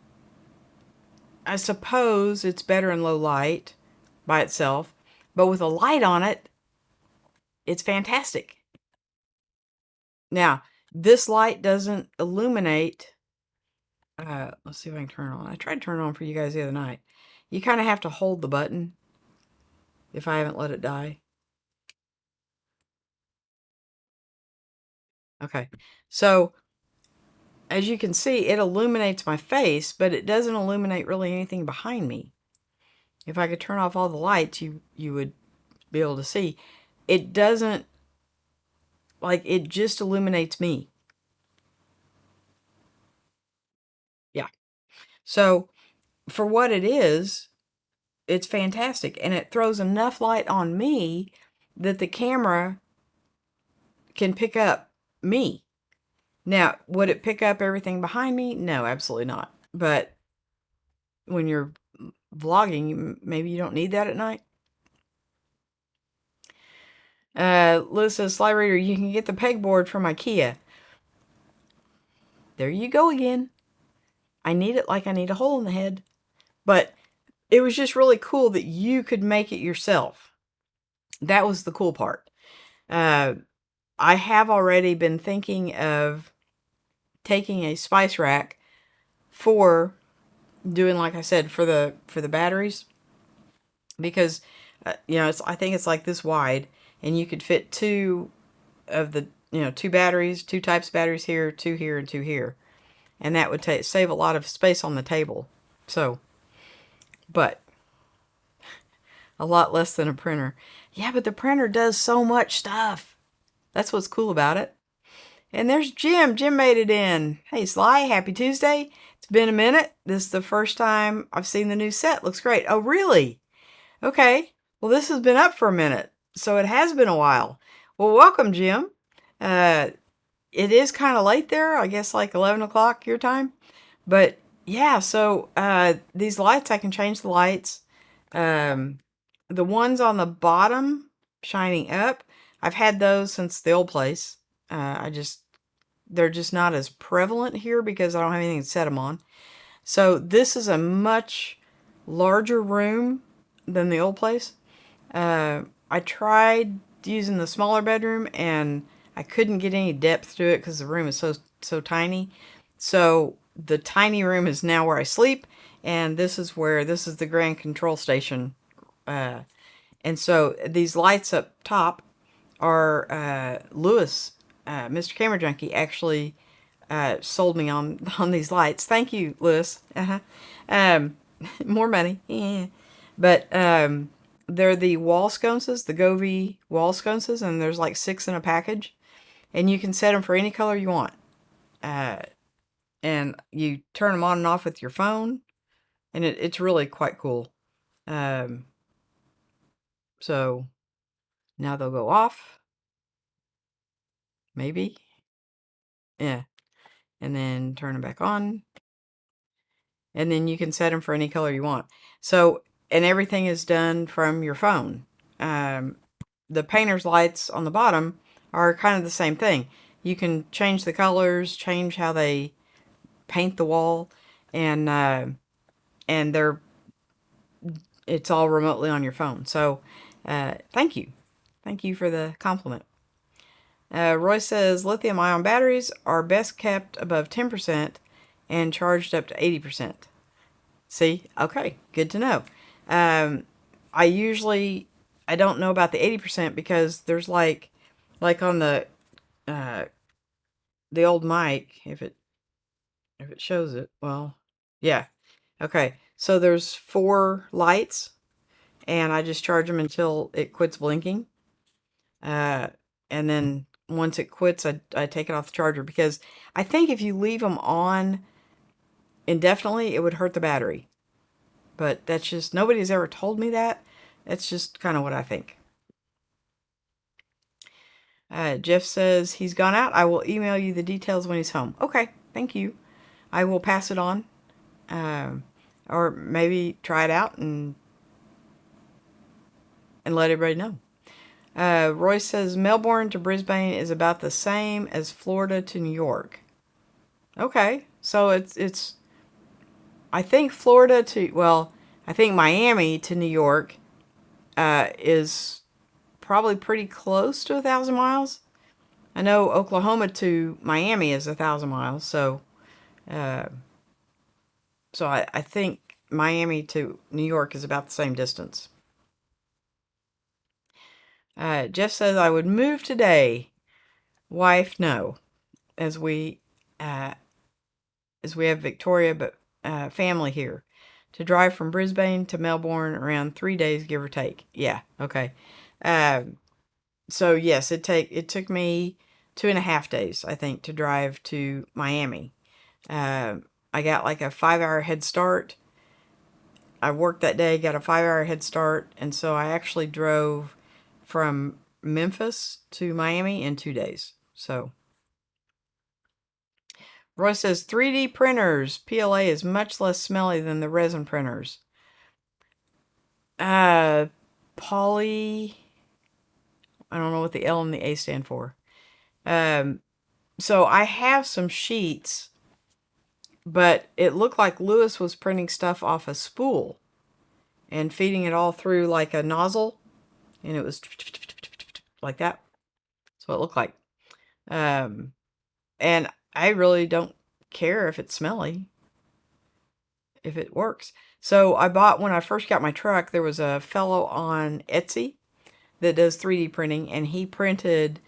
I suppose it's better in low light by itself, but with a light on it, it's fantastic. Now, this light doesn't illuminate. Let's see if I can turn it on. I tried to turn it on for you guys the other night. You kind of have to hold the button if I haven't let it die. Okay, so as you can see, it illuminates my face, but it doesn't illuminate really anything behind me. If I could turn off all the lights, you would be able to see. It doesn't, like, it just illuminates me. Yeah. So for what it is, it's fantastic. And it throws enough light on me that the camera can pick up me. Now, would it pick up everything behind me? No, absolutely not. But when you're vlogging, maybe you don't need that at night. Liz says, Slyreader, you can get the pegboard from IKEA. There you go again. I need it like I need a hole in the head. But it was just really cool that you could make it yourself. That was the cool part. I have already been thinking of taking a spice rack for doing, like I said, for the batteries, because I think it's like this wide, and you could fit 2 of the 2 batteries, 2 types of batteries here, 2 here, and 2 here, and that would save a lot of space on the table. So, but a lot less than a printer. Yeah, but the printer does so much stuff. That's what's cool about it. And there's Jim. Jim made it in. Hey, Sly, happy Tuesday. It's been a minute. This is the first time I've seen the new set. Looks great. Oh, really? Okay. Well, this has been up for a minute, so it has been a while. Well, welcome, Jim. It is kind of late there. I guess like 11 o'clock your time. But yeah, so these lights, I can change the lights. The ones on the bottom shining up, I've had those since the old place. They're just not as prevalent here because I don't have anything to set them on. So this is a much larger room than the old place. I tried using the smaller bedroom and I couldn't get any depth to it because the room is so tiny. So the tiny room is now where I sleep, and this is the grand control station. And so these lights up top are Lewis, Mr. Camera Junkie, actually sold me on these lights. Thank you, Lewis. Um, more money. Yeah. But they're the wall sconces, the Govee wall sconces, and there's like 6 in a package. And you can set them for any color you want. And you turn them on and off with your phone. And it's really quite cool. Um, so now they'll go off. Maybe. Yeah. And then turn them back on. And then you can set them for any color you want. So, and everything is done from your phone. The painter's lights on the bottom are kind of the same thing. You can change the colors, change how they paint the wall, and it's all remotely on your phone. So, thank you for the compliment. Roy says lithium-ion batteries are best kept above 10% and charged up to 80%. See? Okay, good to know. I don't know about the 80% because there's like on the old mic, if it shows it, well, yeah. Okay, so there's 4 lights, and I just charge them until it quits blinking. And then once it quits, I take it off the charger because I think if you leave them on indefinitely, it would hurt the battery. But that's just, nobody's ever told me that. That's just kind of what I think. Jeff says he's gone out. I will email you the details when he's home. Okay, thank you. I will pass it on. Or maybe try it out and let everybody know. Roy says Melbourne to Brisbane is about the same as Florida to New York. Okay, so it's I think I think Miami to New York is probably pretty close to 1,000 miles. I know Oklahoma to Miami is 1,000 miles, so I think Miami to New York is about the same distance. Jeff says I would move today. Wife, no, as we have Victoria, but family here. To drive from Brisbane to Melbourne around 3 days, give or take. Yeah, okay. So yes, it took me 2.5 days, I think, to drive to Miami. I got like a 5-hour head start. I worked that day, got a 5-hour head start, and so I actually drove from Memphis to Miami in 2 days. So Roy says 3D printers, PLA is much less smelly than the resin printers. Poly, I don't know what the L and the A stand for. So I have some sheets, but it looked like Lewis was printing stuff off a spool and feeding it all through like a nozzle, and it was like that. That's what it looked like. And I really don't care if it's smelly, if it works. So I bought, when I first got my truck, there was a fellow on Etsy that does 3D printing, and he printed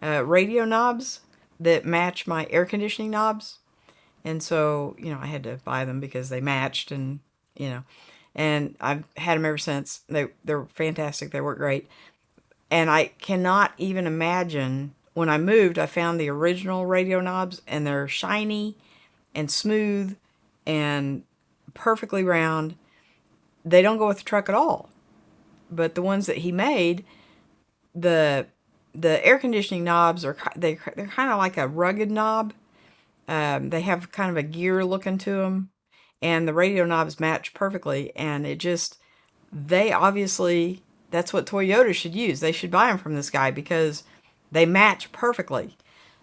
radio knobs that match my air conditioning knobs. And so, I had to buy them because they matched, and, and I've had them ever since. They're fantastic. They work great. And I cannot even imagine, when I moved, I found the original radio knobs, and they're shiny and smooth and perfectly round. They don't go with the truck at all. But the ones that he made, the air conditioning knobs they're kind of like a rugged knob. They have kind of a gear looking to them, and the radio knobs match perfectly. And they obviously, that's what Toyota should use. They should buy them from this guy because they match perfectly.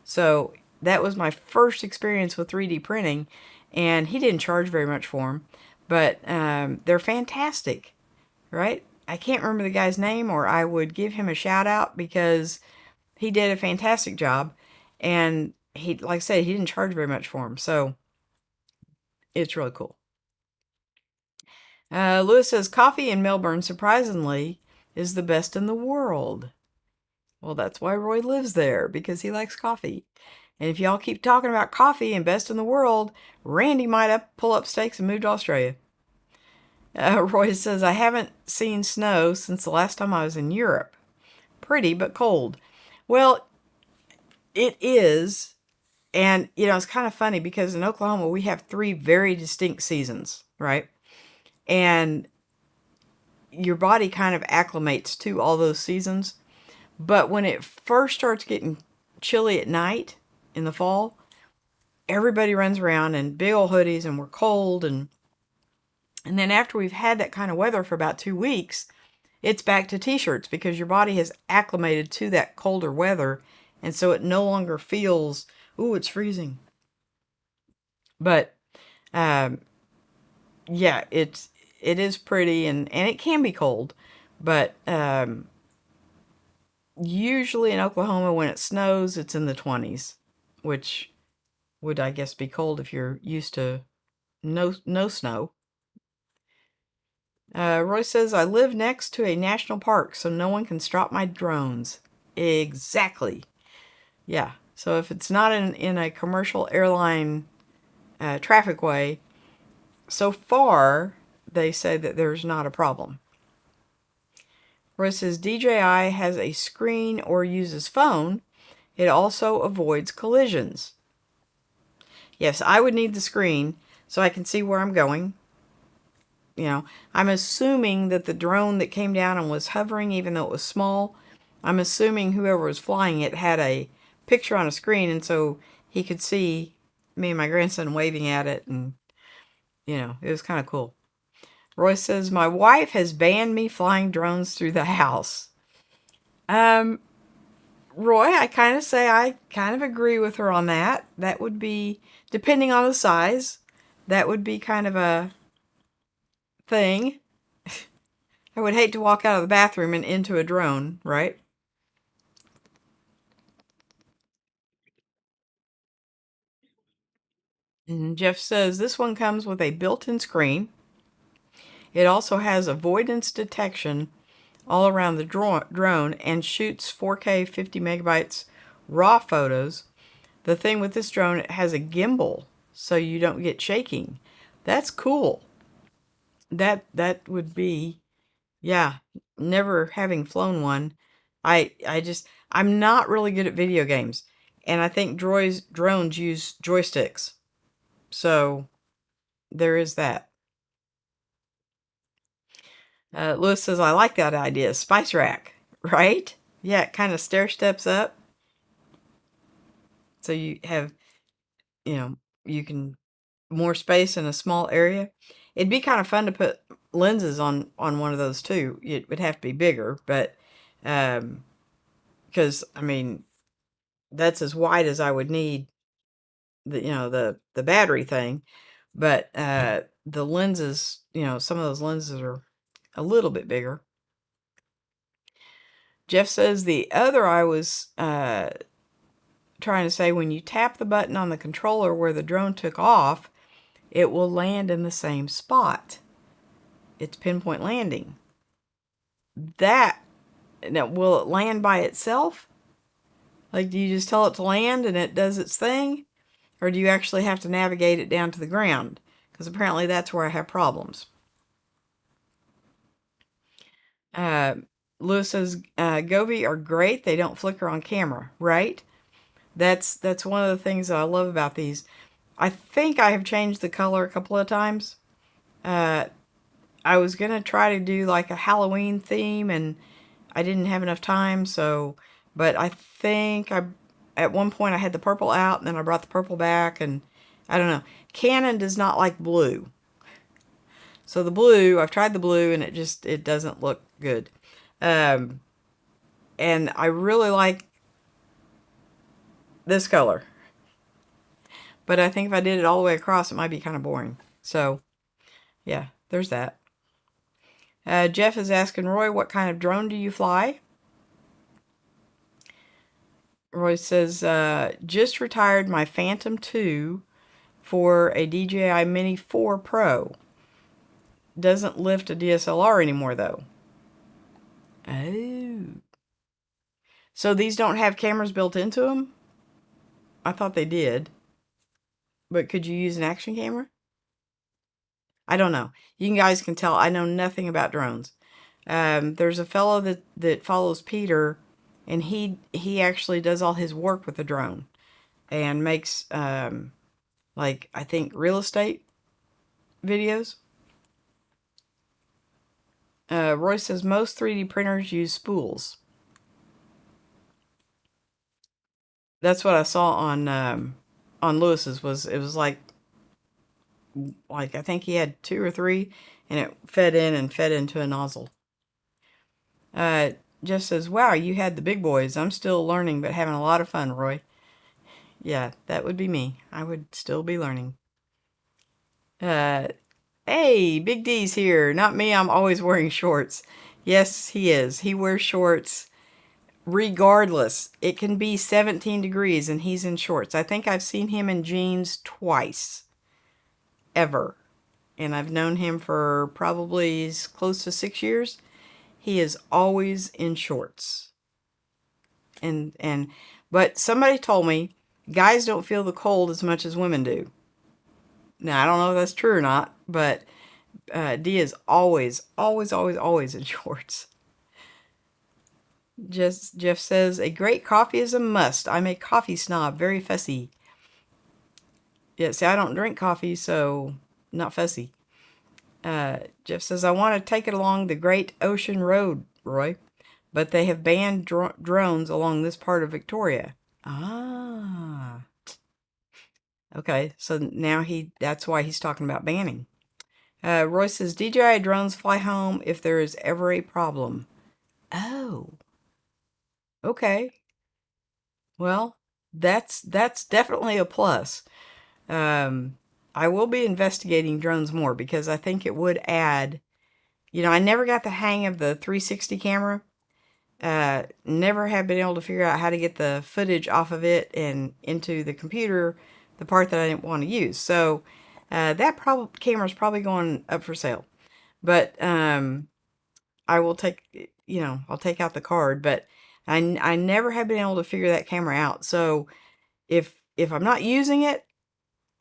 So that was my first experience with 3D printing, and he didn't charge very much for them, but they're fantastic, right? I can't remember the guy's name, or I would give him a shout out because he did a fantastic job, and he, like I said, he didn't charge very much for them, so it's really cool. Lewis says coffee in Melbourne, surprisingly, is the best in the world. Well, that's why Roy lives there, because he likes coffee. And if y'all keep talking about coffee and best in the world, Randy might pull up stakes and move to Australia. Roy says, I haven't seen snow since the last time I was in Europe. Pretty, but cold. Well, it is. And, it's kind of funny because in Oklahoma, we have 3 very distinct seasons, right? And your body kind of acclimates to all those seasons. But when it first starts getting chilly at night in the fall, everybody runs around in big old hoodies and we're cold. And then after we've had that kind of weather for about 2 weeks, it's back to t-shirts because your body has acclimated to that colder weather. And so it no longer feels, ooh, it's freezing. But yeah, it is pretty and it can be cold. But usually in Oklahoma when it snows, it's in the 20s, which would, I guess, be cold if you're used to no snow. Roy says, I live next to a national park, so no one can stop my drones. Exactly. Yeah. So if it's not in a commercial airline traffic way, so far they say that there's not a problem. Roy says, DJI has a screen or uses phone. It also avoids collisions. Yes, I would need the screen so I can see where I'm going. I'm assuming that the drone that came down and was hovering, even though it was small, I'm assuming whoever was flying it had a picture on a screen, and so he could see me and my grandson waving at it, and, it was kind of cool. Roy says, my wife has banned me flying drones through the house. Roy, I kind of agree with her on that. That would be, depending on the size, that would be kind of a thing. I would hate to walk out of the bathroom and into a drone, right? And Jeff says this one comes with a built-in screen. It also has avoidance detection all around the drone and shoots 4K 50 megabytes raw photos. The thing with this drone, it has a gimbal so you don't get shaking. That's cool. That would be, yeah, never having flown one. I'm not really good at video games, and I think drones use joysticks. So there is that. Lewis says, I like that idea. Spice rack, right? Yeah, it kind of stair steps up. So you have, you know, you can more space in a small area. It'd be kind of fun to put lenses on one of those too. It would have to be bigger, but because I mean that's as wide as I would need the battery thing, but the lenses, some of those lenses are a little bit bigger. Jeff says the other I was trying to say, when you tap the button on the controller where the drone took off, it will land in the same spot. It's pinpoint landing. Now, will it land by itself? Like, do you just tell it to land and it does its thing? Or do you actually have to navigate it down to the ground? Because apparently that's where I have problems. Uh, Lewis says, Govee are great. They don't flicker on camera, right? That's one of the things that I love about these. I think I have changed the color a couple of times. I was going to try to do like a Halloween theme, and I didn't have enough time, but I think at one point I had the purple out, and then I brought the purple back, and I don't know. Canon does not like blue. So the blue, I've tried the blue, and it doesn't look good. And I really like this color. But I think if I did it all the way across, it might be kind of boring. So, yeah, there's that. Jeff is asking Roy, what kind of drone do you fly? Roy says, just retired my Phantom 2 for a DJI Mini 4 Pro. Doesn't lift a DSLR anymore, though. Oh. So these don't have cameras built into them? I thought they did. But could you use an action camera? I don't know. You guys can tell I know nothing about drones. There's a fellow that follows Peter, and he actually does all his work with a drone and makes like, I think, real estate videos. Roy says most 3D printers use spools. That's what I saw on Lewis's. It was like I think he had 2 or 3, and it fed in and fed into a nozzle. Jeff says, wow, you had the big boys. I'm still learning, but having a lot of fun, Roy. Yeah, that would be me. I would still be learning. Hey, Big D's here. Not me, I'm always wearing shorts. Yes, he is. He wears shorts regardless. It can be 17 degrees and he's in shorts. I think I've seen him in jeans twice. Ever. And I've known him for probably close to 6 years. He is always in shorts. But somebody told me guys don't feel the cold as much as women do. Now, I don't know if that's true or not, but D is always, always, always, always in shorts. Jeff says, a great coffee is a must. I'm a coffee snob, very fussy. Yeah, see, I don't drink coffee, so not fussy. Jeff says, I want to take it along the Great Ocean Road, Roy, but they have banned drones along this part of Victoria. Ah. Okay, so now that's why he's talking about banning. Roy says, DJI drones fly home if there is ever a problem. Oh. Okay. Well, that's definitely a plus. I will be investigating drones more because I think it would add, I never got the hang of the 360 camera. Never have been able to figure out how to get the footage off of it and into the computer, the part that I didn't want to use. So that camera is probably going up for sale. But I will take, I'll take out the card. But I never have been able to figure that camera out. So if I'm not using it,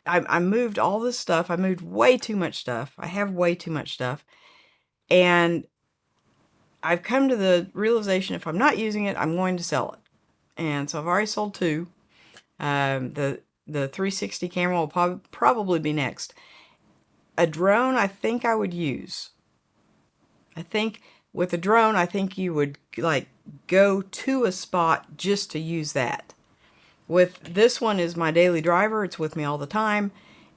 I moved all this stuff. I moved way too much stuff. I have way too much stuff. And I've come to the realization if I'm not using it, I'm going to sell it. And so I've already sold 2. The 360 camera will probably be next. A drone, I think I would use. I think with a drone, I think you would go to a spot just to use that. With this one is my daily driver. It's with me all the time.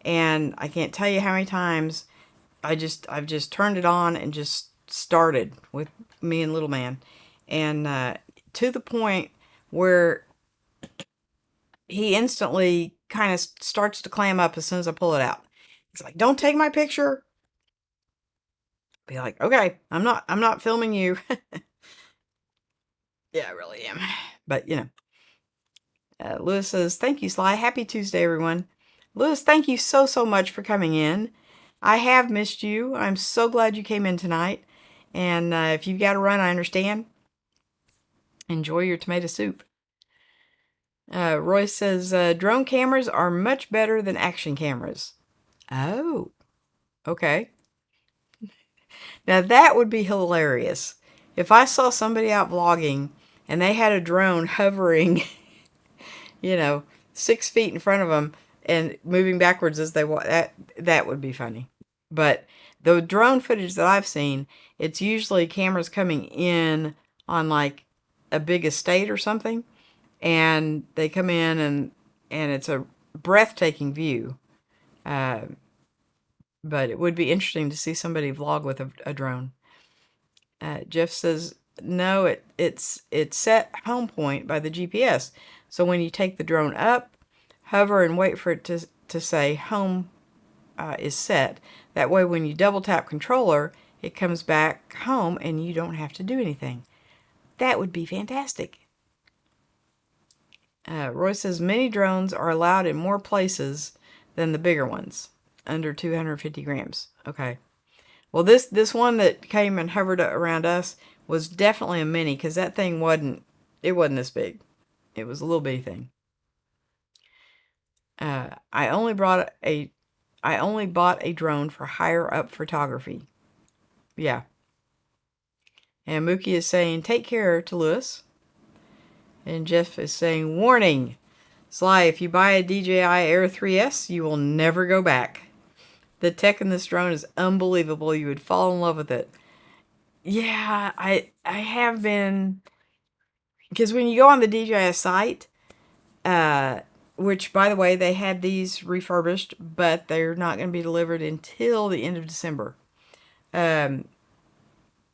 And I can't tell you how many times I've just turned it on and just started with me and little man. And to the point where he instantly kind of starts to clam up as soon as I pull it out. He's like, don't take my picture. Be like, okay, I'm not filming you. Yeah, I really am. But, Lewis says, thank you, Sly. Happy Tuesday, everyone. Lewis, thank you so, so much for coming in. I have missed you. I'm so glad you came in tonight. And if you've got to run, I understand. Enjoy your tomato soup. Roy says, drone cameras are much better than action cameras. Oh, okay. Now that would be hilarious. If I saw somebody out vlogging and they had a drone hovering, 6 feet in front of them and moving backwards as they walk, that would be funny. But the drone footage that I've seen, it's usually cameras coming in on like a big estate or something, and they come in and it's a breathtaking view. But it would be interesting to see somebody vlog with a drone. Jeff says, no, it's set home point by the GPS. So when you take the drone up, hover and wait for it to say home is set. That way when you double tap controller, it comes back home and you don't have to do anything. That would be fantastic. Roy says mini drones are allowed in more places than the bigger ones, under 250 grams. Okay. Well, this one that came and hovered around us was definitely a mini, because that thing wasn't this big. It was a little bitty thing. I only bought a drone for higher up photography. Yeah. And Mookie is saying, take care to Lewis. And Jeff is saying, warning, Sly, if you buy a DJI Air 3S, you will never go back. The tech in this drone is unbelievable. You would fall in love with it. Yeah, I have been, because when you go on the DJI site, which by the way, they had these refurbished, but they're not going to be delivered until the end of December. But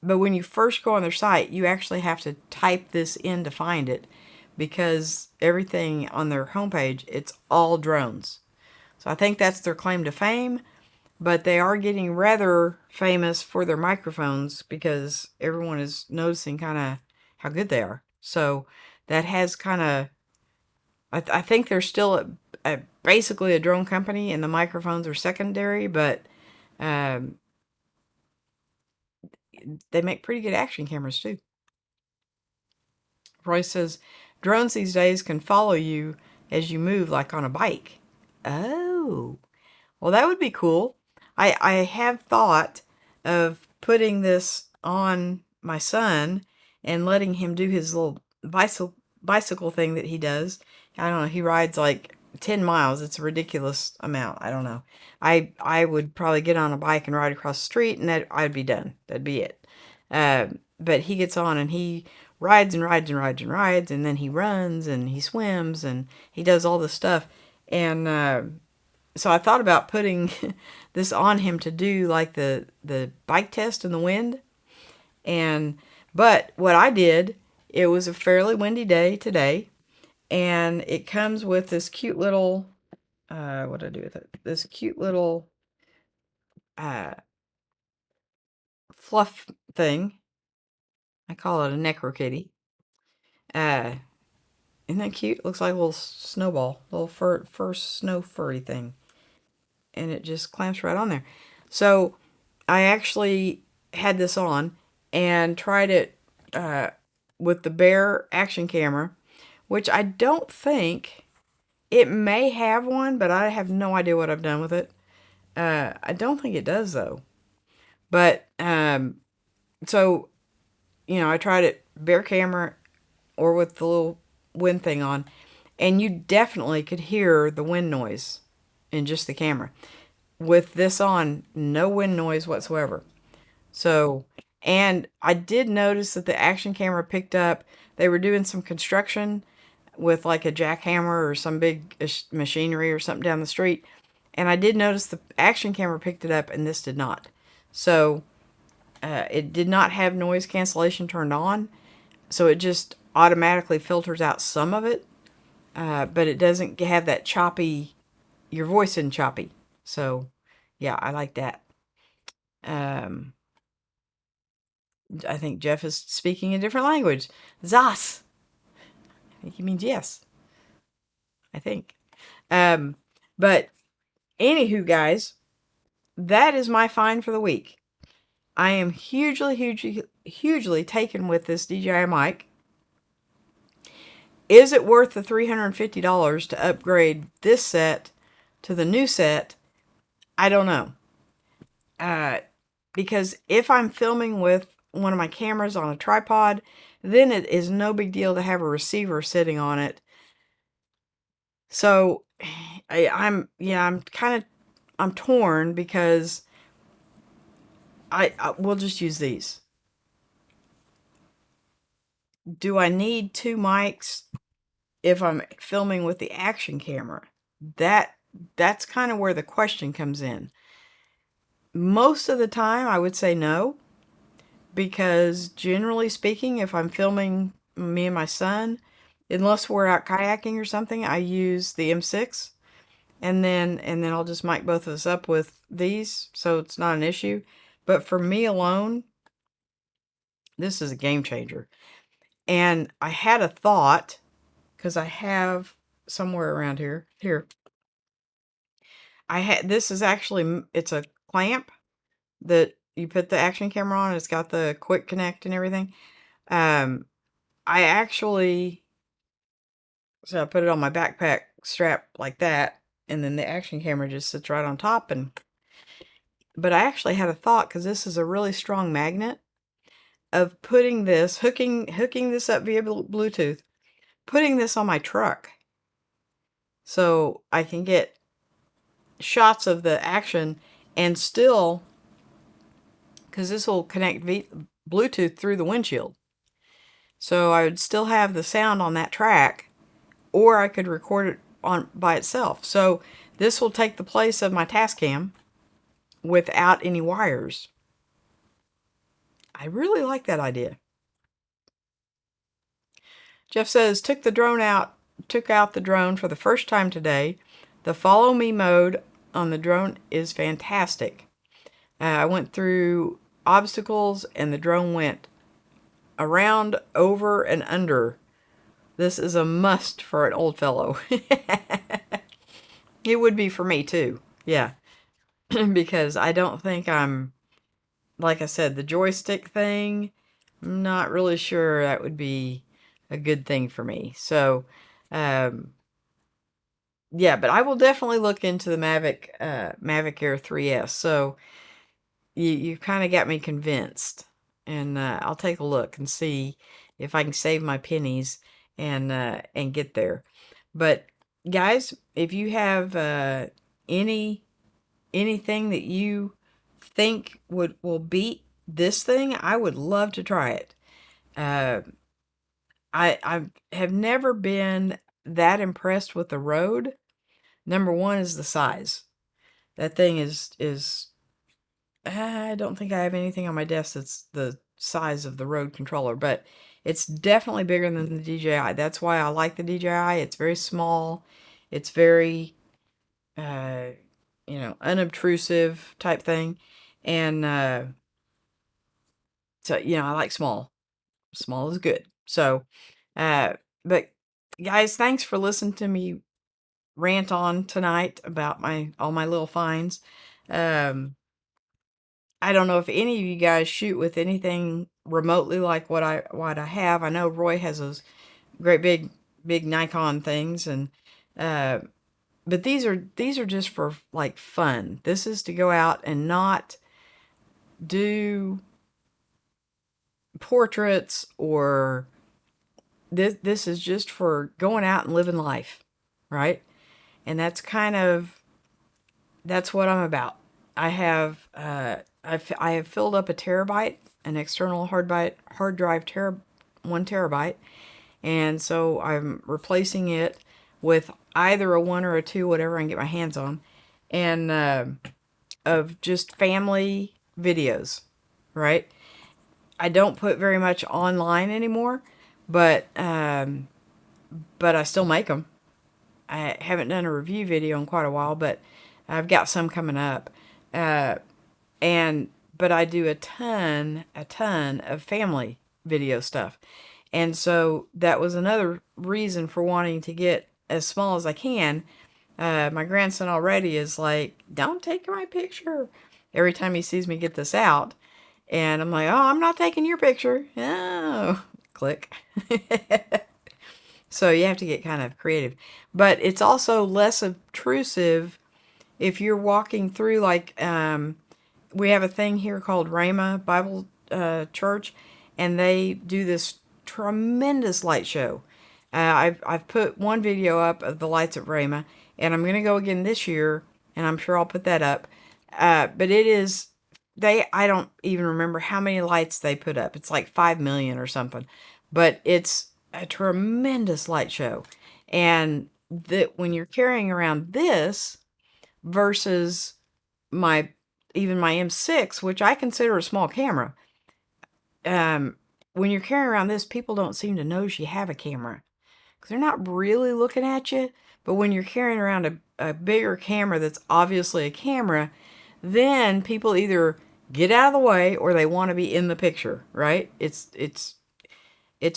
when you first go on their site, you actually have to type this in to find it, because everything on their homepage, it's all drones. So I think that's their claim to fame, but they are getting rather famous for their microphones, because everyone is noticing kind of how good they are. So that has kind of, I think they're still basically a drone company, and the microphones are secondary, but they make pretty good action cameras too. Roy says, drones these days can follow you as you move, like on a bike. Oh, well, that would be cool. I have thought of putting this on my son and letting him do his little bicycle thing that he does. I don't know, he rides like 10 miles. It's a ridiculous amount. I don't know. I would probably get on a bike and ride across the street, and that I'd be done. That'd be it. But he gets on and he rides and rides and rides and rides, and then he runs and he swims and he does all this stuff. And so I thought about putting this on him to do like the bike test in the wind. But what I did, it was a fairly windy day today, and it comes with this cute little, what do I do with it? This cute little uh, fluff thing. I call it a necro kitty. Uh, isn't that cute? Looks like a little snowball, little fur snow furry thing. And it just clamps right on there. So I actually had this on and tried it with the Bear action camera, which I don't think, it may have one, but I have no idea what I've done with it. I don't think it does though. But so I tried it Bear camera or with the little wind thing on, and you definitely could hear the wind noise in just the camera. With this on, no wind noise whatsoever. So, and I did notice that the action camera picked up, they were doing some construction with like a jackhammer or some big machinery or something down the street. And I did notice the action camera picked it up and this did not. So, it did not have noise cancellation turned on. So it just automatically filters out some of it. But it doesn't have that choppy, your voice isn't choppy. So, yeah, I like that. I think Jeff is speaking a different language. Zas. I think he means yes. I think. But anywho, guys, that is my find for the week. I am hugely taken with this DJI mic. Is it worth the $350 to upgrade this set to the new set? I don't know. Because if I'm filming with one of my cameras on a tripod, then it is no big deal to have a receiver sitting on it. So I'm torn, because we'll just use these. Do I need two mics if I'm filming with the action camera? That's kind of where the question comes in. Most of the time I would say no, because generally speaking, if I'm filming me and my son, Unless we're out kayaking or something, I use the M6, and then I'll just mic both of us up with these, so it's not an issue. But for me alone, this is a game changer. And I had a thought, because I have somewhere around here. Here, I had this is actually it's a clamp that you put the action camera on. It's got the quick connect and everything. Um, I actually So I put it on my backpack strap like that, and then the action camera just sits right on top. But I actually had a thought, because this is a really strong magnet, of putting this, hooking this up via Bluetooth, putting this on my truck, so I can get shots of the action, and still, because this will connect Bluetooth through the windshield, so I would still have the sound on that track, or I could record it on by itself. So this will take the place of my Tascam without any wires. I really like that idea. Jeff says, took out the drone for the first time today. The follow me mode on the drone is fantastic. I went through obstacles and the drone went around, over, and under. This is a must for an old fellow. It would be for me too. Yeah. Because I don't think I'm, like I said, the joystick thing, I'm not really sure that would be a good thing for me. So, yeah, but I will definitely look into the Mavic Air 3S. So you kind of got me convinced, and I'll take a look and see if I can save my pennies and get there. But guys, if you have anything that you think will beat this thing, I would love to try it. Uh, I have never been that impressed with the Rode. Number one is the size. That thing is I don't think I have anything on my desk that's the size of the Rode controller, but it's definitely bigger than the DJI. That's why I like the DJI. It's very small. It's very uh, unobtrusive type thing. And so, I like small. Small is good. So, but guys, thanks for listening to me rant on tonight about all my little finds. I don't know if any of you guys shoot with anything remotely like what I have. I know Roy has those great big Nikon things, and uh, but these are just for like fun. This is to go out and not do portraits, or this is just for going out and living life, right? And that's what I'm about. I have I have filled up a terabyte, an external hard drive 1 terabyte, and so I'm replacing it with either a 1 or a 2, whatever I can get my hands on, and of just family videos, right? I don't put very much online anymore, but I still make them. I haven't done a review video in quite a while, but I've got some coming up. Uh, and but I do a ton of family video stuff. And so that was another reason for wanting to get as small as I can. My grandson already is like, "Don't take my picture," every time he sees me get this out. And I'm like, "Oh, I'm not taking your picture." Oh, click. So you have to get kind of creative. But it's also less obtrusive if you're walking through, like, we have a thing here called Rhema Bible Church, and they do this tremendous light show. I've put one video up of the lights at Rhema, and I'm going to go again this year, and I'm sure I'll put that up. But it is, I don't even remember how many lights they put up. It's like 5 million or something. But it's a tremendous light show. And that when you're carrying around this versus even my M6, which I consider a small camera, when you're carrying around this, people don't seem to notice you have a camera. because they're not really looking at you. But when you're carrying around a bigger camera that's obviously a camera, then people either get out of the way or they want to be in the picture, right? It's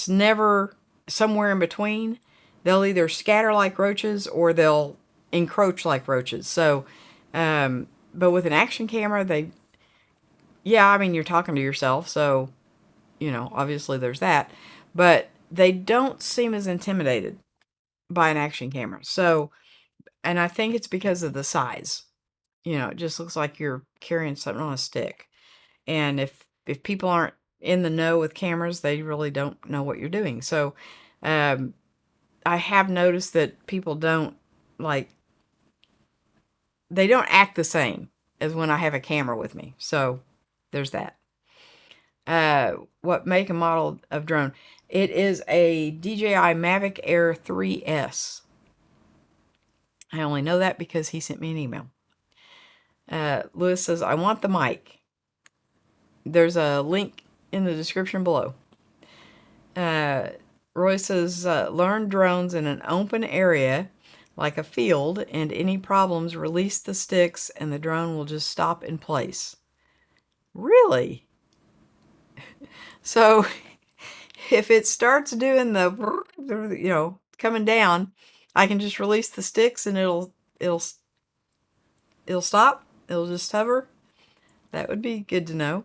never somewhere in between. They'll either scatter like roaches or they'll encroach like roaches. So, but with an action camera, yeah, I mean, you're talking to yourself, so, obviously there's that. But they don't seem as intimidated by an action camera. So, and I think it's because of the size. It just looks like you're carrying something on a stick. And if people aren't in the know with cameras, they really don't know what you're doing. So, I have noticed that people don't they don't act the same as when I have a camera with me. So there's that. What make and model of drone? It is a DJI Mavic Air 3S. I only know that because he sent me an email. Lewis says, I want the mic. There's a link in the description below. Roy says, learn drones in an open area like a field, and any problems, release the sticks and the drone will just stop in place. Really? So if it starts doing the, coming down, I can just release the sticks and it'll stop. It'll just hover. That would be good to know.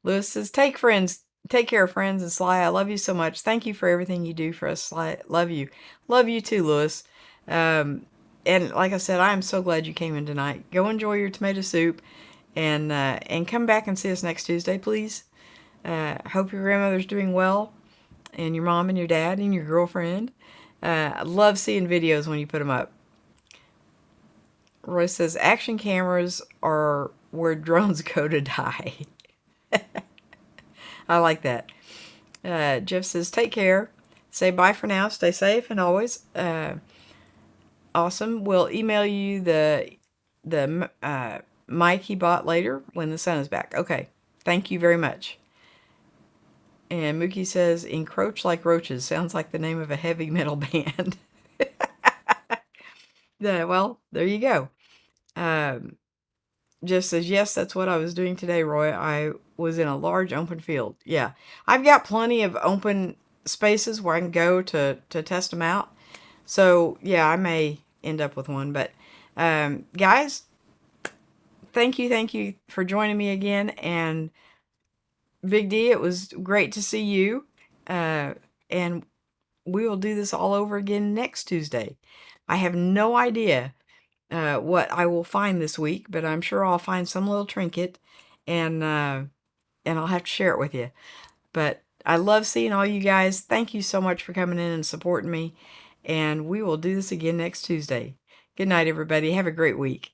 Lewis says, take care, friends, and Sly, I love you so much. Thank you for everything you do for us, Sly. Love you. Love you too, Lewis. And like I said, I am so glad you came in tonight. Go enjoy your tomato soup and come back and see us next Tuesday, please. Hope your grandmother's doing well, and your mom and your dad and your girlfriend. I love seeing videos when you put them up. Roy says, action cameras are where drones go to die. I like that. Jeff says, take care. Say bye for now. Stay safe and always. Awesome. We'll email you the mic he bought later when the sun is back. Okay. Thank you very much. And Mookie says, encroach like roaches. Sounds like the name of a heavy metal band. Yeah, well, there you go. Just says, yes, that's what I was doing today, Roy. I was in a large open field. Yeah, I've got plenty of open spaces where I can go to test them out. So, yeah, I may end up with one. But, guys, thank you for joining me again. And Big D, it was great to see you. And we will do this all over again next Tuesday. I have no idea what I will find this week, but I'm sure I'll find some little trinket and I'll have to share it with you. But I love seeing all you guys. Thank you so much for coming in and supporting me. And we will do this again next Tuesday. Good night, everybody. Have a great week.